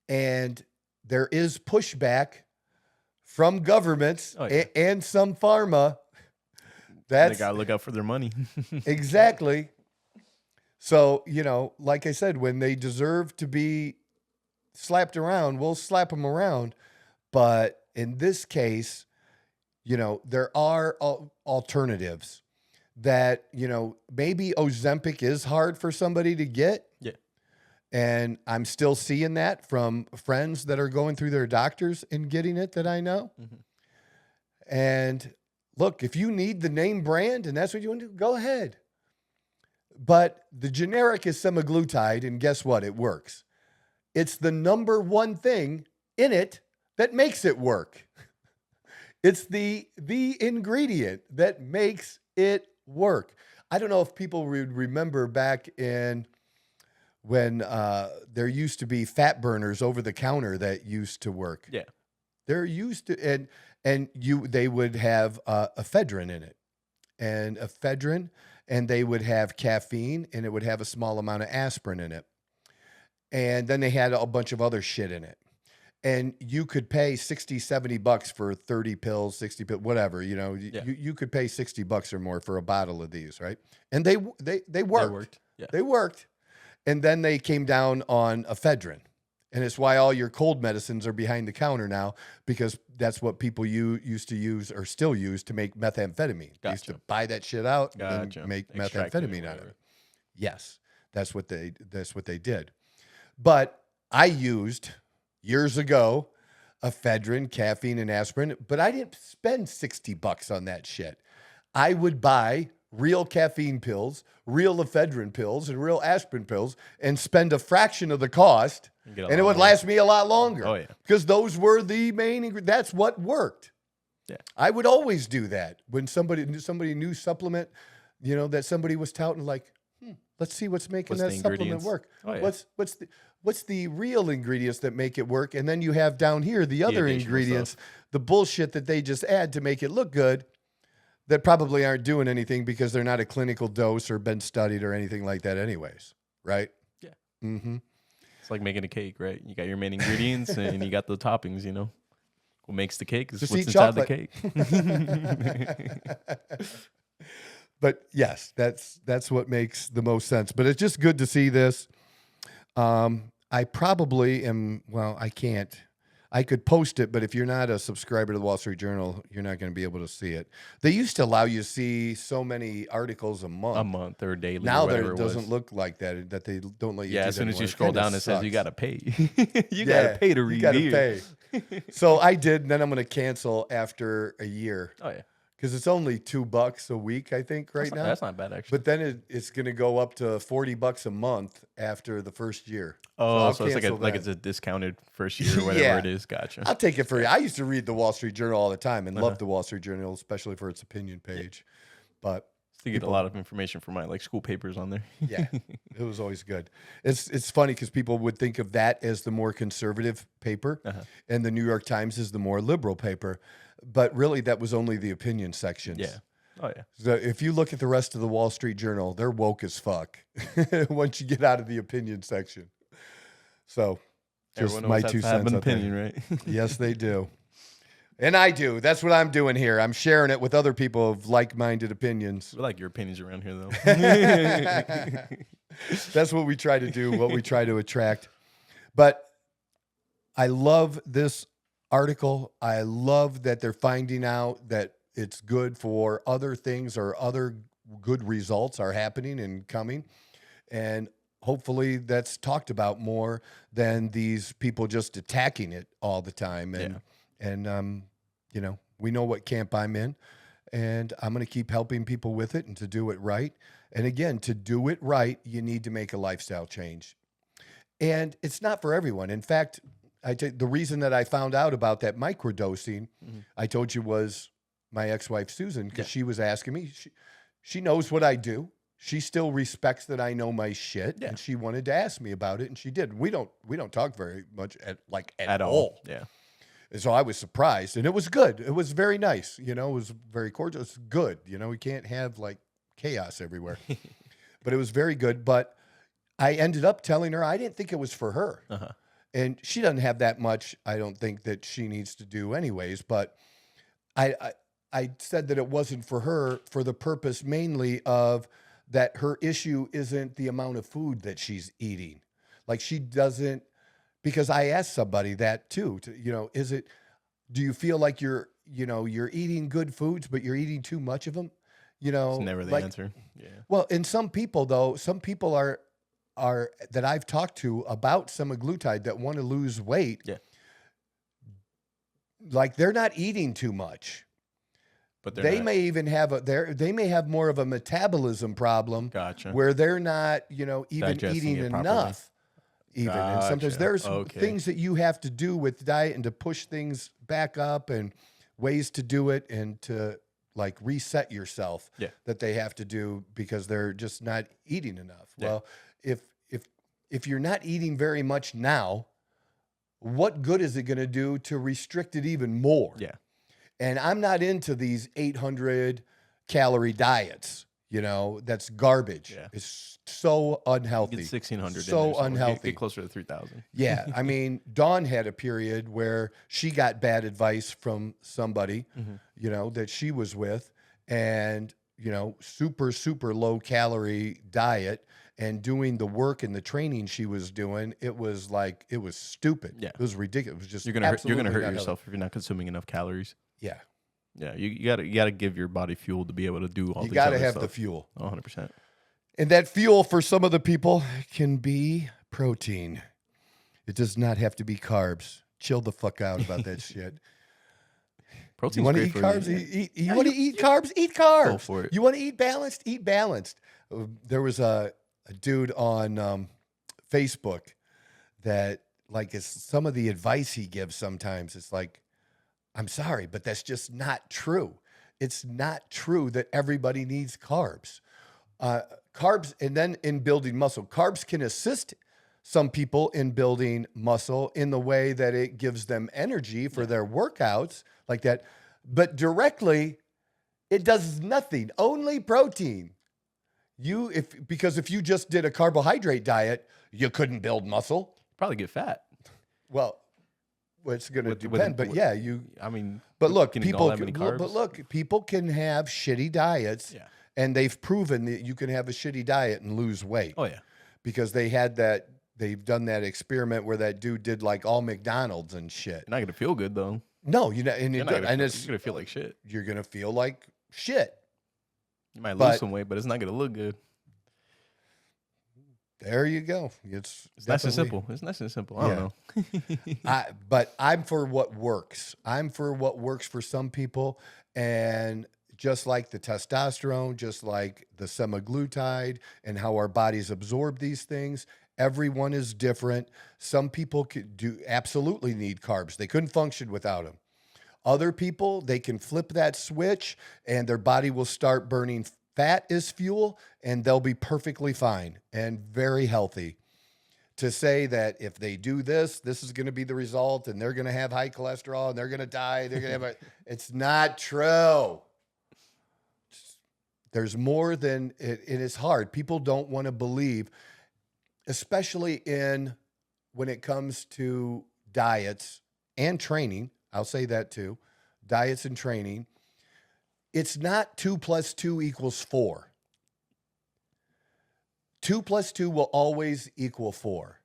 And there is pushback from governments and some pharma.
They got to look out for their money.
Exactly. So, like I said, when they deserve to be slapped around, we'll slap them around. But in this case, you know, there are alternatives that, you know, maybe Ozempic is hard for somebody to get.
Yeah.
And I'm still seeing that from friends that are going through their doctors and getting it that I know.
Mm-hmm.
And look, if you need the name brand and that's what you want to do, go ahead. But the generic is semaglutide, and guess what? It works. It's the number one thing in it that makes it work. It's the ingredient that makes it work. I don't know if people would remember back in when there used to be fat burners over the counter that used to work.
Yeah.
They're used to, and they would have ephedrine in it, and ephedrine, and they would have caffeine, and it would have a small amount of aspirin in it. And then they had a bunch of other shit in it. And you could pay $60, $70 for 30 pills, 60 pills, whatever, you know, you could pay $60 or more for a bottle of these, right? And they worked.
They worked. Yeah.
They worked. And then they came down on ephedrine. And it's why all your cold medicines are behind the counter now, because that's what people used to use or still use to make methamphetamine. They used to buy that shit out and make methamphetamine out of it. Yes, that's what they did. But I used years ago ephedrine, caffeine, and aspirin, but I didn't spend $60 on that shit. I would buy real caffeine pills, real ephedrine pills, and real aspirin pills, and spend a fraction of the cost, and it would last me a lot longer.
Oh, yeah.
Because those were the main ingredients. That's what worked.
Yeah.
I would always do that. When somebody new supplement, you know, that somebody was touting, like, let's see what's making that supplement work.
Oh, yeah.
What's the real ingredients that make it work? And then you have down here the other ingredients,
stuff.
The bullshit that they just add to make it look good, that probably aren't doing anything because they're not a clinical dose or been studied or anything like that anyways, right?
Yeah.
Mm-hmm.
It's like making a cake, right? You got your main ingredients and you got the toppings, you know. What makes the cake is
Just
what's
eat
inside
chocolate.
the cake.
But yes, that's what makes the most sense. But it's just good to see this. I probably am, well, I can't. I could post it, but if you're not a subscriber to the Wall Street Journal, you're not going to be able to see it. They used to allow you to see so many articles a month.
A month or daily.
Now
or
there
it
doesn't
was.
look like that they don't let you do that
as soon as you
anymore.
scroll
Kinda
down, it says you
sucks.
got to pay. You got to pay to read
You got to
here.
pay. So I did, and then I'm going to cancel after a year.
Oh, yeah.
Because it's only $2 a week, I think, now.
That's not bad, actually.
But then it's going to go up to $40 a month after the first year.
Oh, so it's
cancel
like
that.
it's a discounted first year or whatever it is. Gotcha.
I'll take it for you. I used to read the Wall Street Journal all the time and loved the Wall Street Journal, especially for its opinion page. But
to get a lot of information from my like school papers on there.
yeah, it was always good. It's funny because people would think of that as the more conservative paper, and the New York Times is the more liberal paper. But really, that was only the opinion sections.
Yeah. Oh, yeah.
So if you look at the rest of the Wall Street Journal, they're woke as fuck once you get out of the opinion section. So just
Everyone
my
always has
2
to have
cents.
an
out there.
opinion, right?
Yes, they do. And I do. That's what I'm doing here. I'm sharing it with other people of like-minded opinions.
We like your opinions around here, though.
That's what we try to do, what we try to attract. But I love this article. I love that they're finding out that it's good for other things, or other good results are happening and coming. And hopefully that's talked about more than these people just attacking it all the time. And you know, we know what camp I'm in, and I'm going to keep helping people with it and to do it right. And again, to do it right, you need to make a lifestyle change. And it's not for everyone. In fact, the reason that I found out about that microdosing, I told you, was my ex-wife, Susan, because she was asking me. She knows what I do. She still respects that I know my shit, and she wanted to ask me about it, and she did. We don't talk very much at all.
Yeah.
And so I was surprised, and it was good. It was very nice. You know, it was very cordial. It's good. You know, we can't have like chaos everywhere, but it was very good. But I ended up telling her I didn't think it was for her. And she doesn't have that much, I don't think, that she needs to do anyways. But I said that it wasn't for her, for the purpose mainly of that her issue isn't the amount of food that she's eating. Like, she doesn't, because I asked somebody that too, you know, do you feel like you're you're eating good foods, but you're eating too much of them.
It's never the answer. Yeah.
Well, and some people are that I've talked to about semaglutide that want to lose weight.
Yeah.
Like they're not eating too much.
But
they may even have they may have more of a metabolism problem.
Gotcha.
Where they're not, even eating enough. Even. And sometimes there's things that you have to do with diet and to push things back up and ways to do it and to like reset yourself that they have to do because they're just not eating enough. Yeah. Well, if you're not eating very much now, what good is it going to do to restrict it even more?
Yeah.
And I'm not into these 800 calorie diets. That's garbage. Yeah. It's so unhealthy.
Get 1,600.
So unhealthy.
Get closer to 3,000.
Yeah. I mean, Dawn had a period where she got bad advice from somebody, that she was with, and, super, super low calorie diet, and doing the work and the training she was doing, it was stupid. Yeah. It was ridiculous. It was just
you're gonna hurt yourself if you're not consuming enough calories.
Yeah.
Yeah, you gotta give your body fuel to be able to do all. You
gotta have the fuel.
100%.
And that fuel for some of the people can be protein. It does not have to be carbs. Chill the fuck out about that shit.
Protein's
you want to eat carbs? You want to eat carbs? Eat carbs. Go for it. You want to eat balanced? Eat balanced. There was a dude on Facebook that is some of the advice he gives sometimes. It's like, I'm sorry, but that's just not true. It's not true that everybody needs carbs. Carbs, and then in building muscle, carbs can assist some people in building muscle in the way that it gives them energy for their workouts like that. But directly, it does nothing. Only protein. Because if you just did a carbohydrate diet, you couldn't build muscle.
Probably get fat.
Well, it's going to depend, but yeah, But look, people can have shitty diets, and they've proven that you can have a shitty diet and lose weight.
Oh yeah,
because they've done that experiment where that dude did like all McDonald's and shit.
You're not going to feel good though.
No, you're going
to feel like shit.
You're going to feel like shit.
You might lose some weight, but it's not going to look good.
There you go. It's
nice and simple. It's nice and simple. I don't
know. But I'm for what works. I'm for what works for some people. And just like the testosterone, just like the semaglutide and how our bodies absorb these things, everyone is different. Some people absolutely need carbs. They couldn't function without them. Other people, they can flip that switch and their body will start burning fat as fuel, and they'll be perfectly fine and very healthy. To say that if they do this is going to be the result, and they're going to have high cholesterol, and they're going to die, they're going to have it's not true. There's more than it is hard. People don't want to believe, especially when it comes to diets and training. I'll say that too. Diets and training. It's not 2 + 2 = 4. 2 + 2 will always equal 4.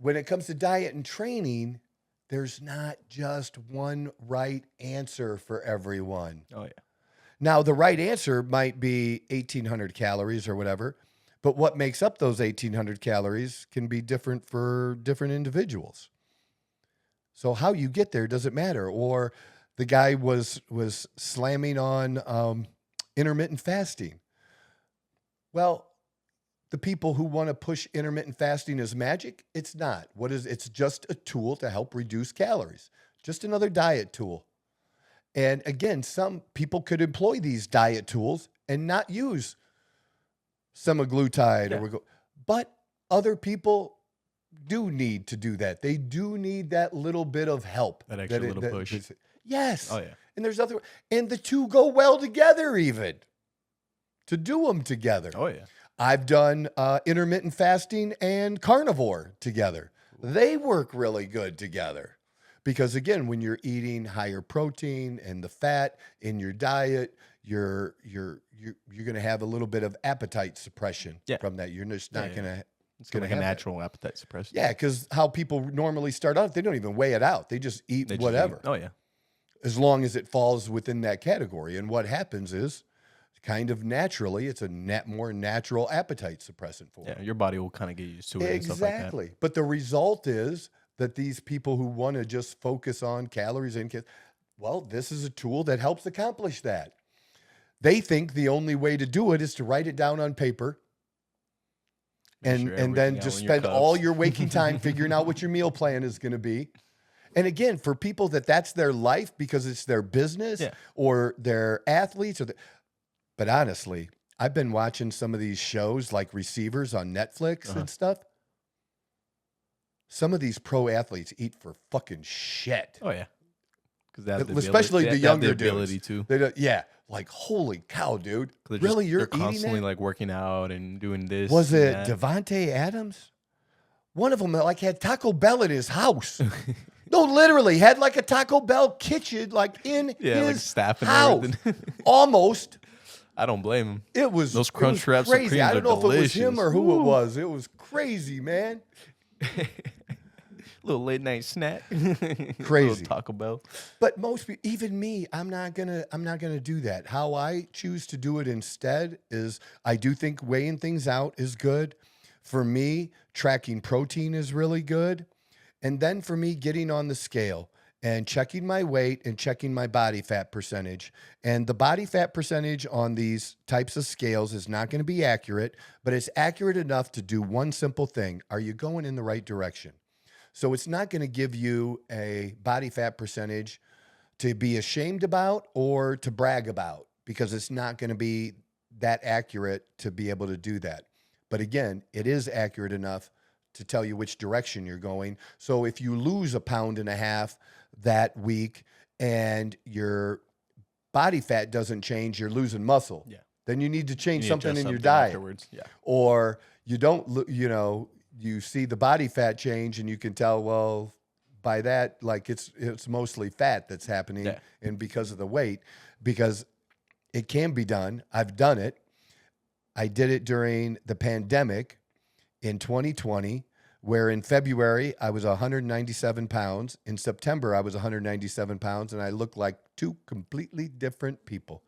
When it comes to diet and training, there's not just one right answer for everyone.
Oh, yeah.
Now, the right answer might be 1,800 calories or whatever, but what makes up those 1,800 calories can be different for different individuals. So how you get there doesn't matter. Or the guy was slamming on intermittent fasting. Well, the people who want to push intermittent fasting as magic, it's not. It's just a tool to help reduce calories. Just another diet tool. And again, some people could employ these diet tools and not use semaglutide, but other people do need to do that. They do need that little bit of help.
That extra little push.
Yes.
Oh, yeah.
And the two go well together even. To do them together.
Oh, yeah.
I've done intermittent fasting and carnivore together. They work really good together. Because again, when you're eating higher protein and the fat in your diet, you're going to have a little bit of appetite suppression from that. You're just not going to.
It's like a natural appetite suppression.
Yeah, because how people normally start out, they don't even weigh it out. They just eat whatever.
Oh yeah.
as long as it falls within that category. And what happens is kind of naturally, it's a more natural appetite suppressant for
Yeah,
them.
your body will kind of get used to it. And stuff like that.
Exactly. But the result is that these people who want to just focus on calories and well, this is a tool that helps accomplish that. They think the only way to do it is to write it down on paper and then just spend all your waking time figuring out what your meal plan is going to be. And again, for people that's their life because it's their business or their athletes but honestly, I've been watching some of these shows like Receivers on Netflix and stuff. Some of these pro athletes eat for fucking shit.
Oh yeah, because
especially the younger
ability
dudes.
to.
Like holy cow, dude!
Really,
You're
they're constantly
eating that?
like working out and doing this.
Was it Devontae Adams? One of them like had Taco Bell at his house. No, literally had like a Taco Bell kitchen like in his
like staff and
house.
everything.
Almost.
I don't blame him.
It was
those crunch wraps
crazy.
Supremes
I don't know
delicious.
if it was him or who it was. It was crazy, man.
Little late night snack.
Crazy.
Little Taco Bell.
But most people, even me, I'm not gonna do that. How I choose to do it instead is I do think weighing things out is good. For me, tracking protein is really good. And then for me, getting on the scale and checking my weight and checking my body fat percentage. And the body fat percentage on these types of scales is not going to be accurate, but it's accurate enough to do one simple thing. Are you going in the right direction? So it's not going to give you a body fat percentage to be ashamed about or to brag about, because it's not going to be that accurate to be able to do that. But again, it is accurate enough to tell you which direction you're going. So if you lose 1.5 pounds that week and your body fat doesn't change, you're losing muscle.
Yeah.
Then you need to change something in your
something
diet.
afterwards. Yeah.
Or you don't, you see the body fat change and you can tell, well, by that, like it's mostly fat that's happening and because of the weight, because it can be done. I've done it. I did it during the pandemic in 2020, where in February I was 197 pounds. In September, I was 197 pounds, and I looked like two completely different people.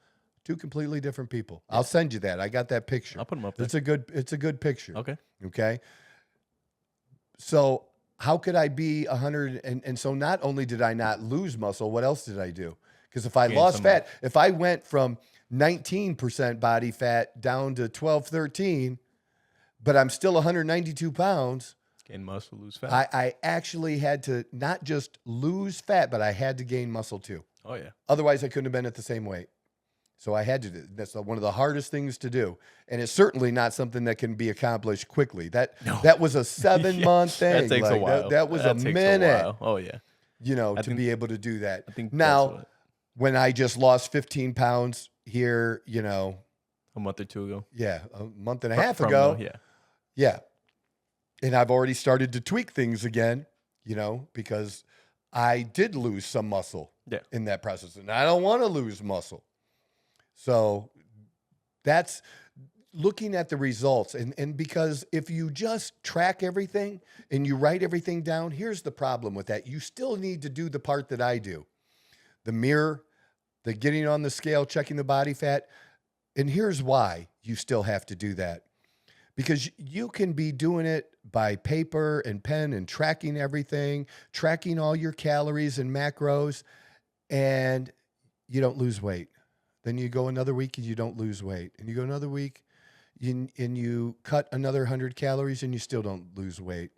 I'll send you that. I got that picture.
I'll put them up there.
It's a good picture.
Okay.
So how could I be 100? And so not only did I not lose muscle, what else did I do? Because if I lost fat, if I went from 19% body fat down to 12, 13, but I'm still 192 pounds.
Gain muscle, lose fat.
I actually had to not just lose fat, but I had to gain muscle too.
Oh, yeah.
Otherwise, I couldn't have been at the same weight. So I had to do. That's one of the hardest things to do. And it's certainly not something that can be accomplished quickly. That was a 7-month thing.
That takes a while.
That was a minute.
Oh, yeah.
To be able to do that.
I think
now, when I just lost 15 pounds here,
a month or two ago.
Yeah, a month and a half ago. Yeah. And I've already started to tweak things again, because I did lose some muscle in that process. And I don't want to lose muscle. So that's looking at the results. And because if you just track everything and you write everything down, here's the problem with that. You still need to do the part that I do. The mirror, the getting on the scale, checking the body fat. And here's why you still have to do that. Because you can be doing it by paper and pen and tracking everything, tracking all your calories and macros, and you don't lose weight. Then you go another week and you don't lose weight. And you go another week and you cut another 100 calories and you still don't lose weight.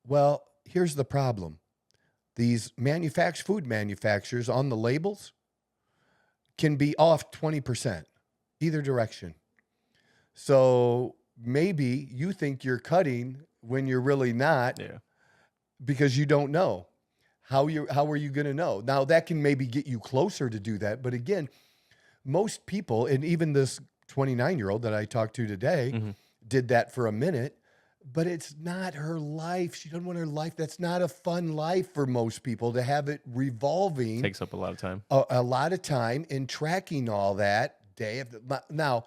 Well, here's the problem. These food manufacturers on the labels can be off 20%, either direction. So maybe you think you're cutting when you're really not, because you don't know. How are you going to know? Now, that can maybe get you closer to do that. But again, most people, and even this 29-year-old that I talked to today, did that for a minute, but it's not her life. She doesn't want her life. That's not a fun life for most people, to have it revolving.
Takes up a lot of time.
A lot of time in tracking all that day. Now,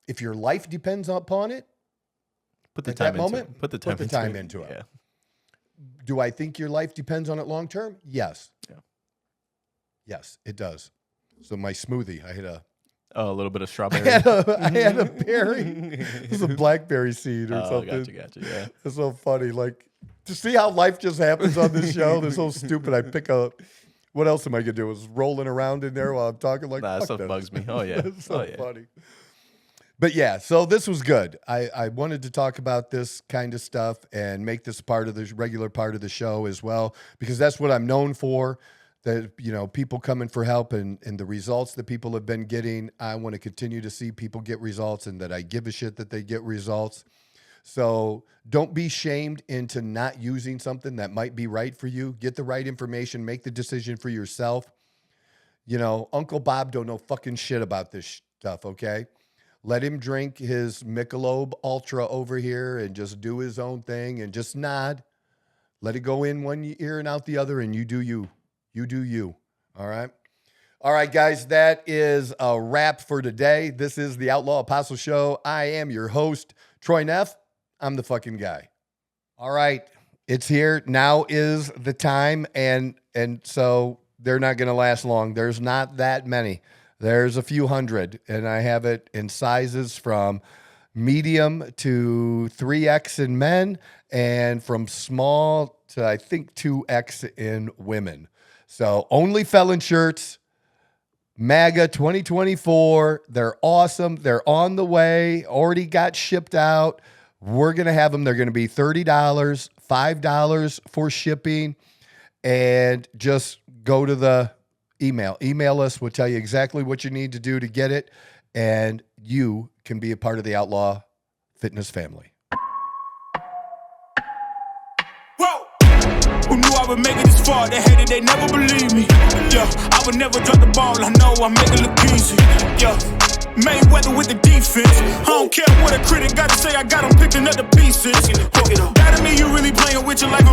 if your life depends upon it,
put the
at
time
that moment,
put the time into it.
Yeah. Do I think your life depends on it long term? Yes.
Yeah.
Yes, it does. So my smoothie, I had
a little bit of strawberry.
I had a berry. It was a blackberry seed or something.
Gotcha. Yeah.
It's so funny. Like, to see how life just happens on this show, they're so stupid. I pick up. What else am I going to do? Is rolling around in there while I'm talking like
that
fuck
stuff
that.
bugs me. Oh, yeah.
It's so funny. But yeah, so this was good. I wanted to talk about this kind of stuff and make this part of the regular part of the show as well, because that's what I'm known for. That, you know, people coming for help and the results that people have been getting. I want to continue to see people get results, and that I give a shit that they get results. So don't be shamed into not using something that might be right for you. Get the right information. Make the decision for yourself. You know, Uncle Bob don't know fucking shit about this stuff, okay? Let him drink his Michelob Ultra over here and just do his own thing and just nod. Let it go in one ear and out the other, and you do you. You do you. All right? All right, guys, that is a wrap for today. This is the Outlaw Apostle Show. I am your host, Troy Neff. I'm the fucking guy. All right, it's here. Now is the time, and so they're not going to last long. There's not that many. There's a few hundred, and I have it in sizes from medium to 3X in men and from small to, I think, 2X in women. So only felon shirts, MAGA 2024. They're awesome. They're on the way. Already got shipped out. We're going to have them. They're going to be $30, $5 for shipping. And just go to the email. Email us. We'll tell you exactly what you need to do to get it. And you can be a part of the Outlaw Fitness family.
Who knew I would make it this far? They hated, they never believed me. Yeah, I would never drop the ball. I know I make it look easy. Yeah, Mayweather with the defense. I don't care what a critic got to say. I got them picking up the pieces. That to me, you really playing with your life.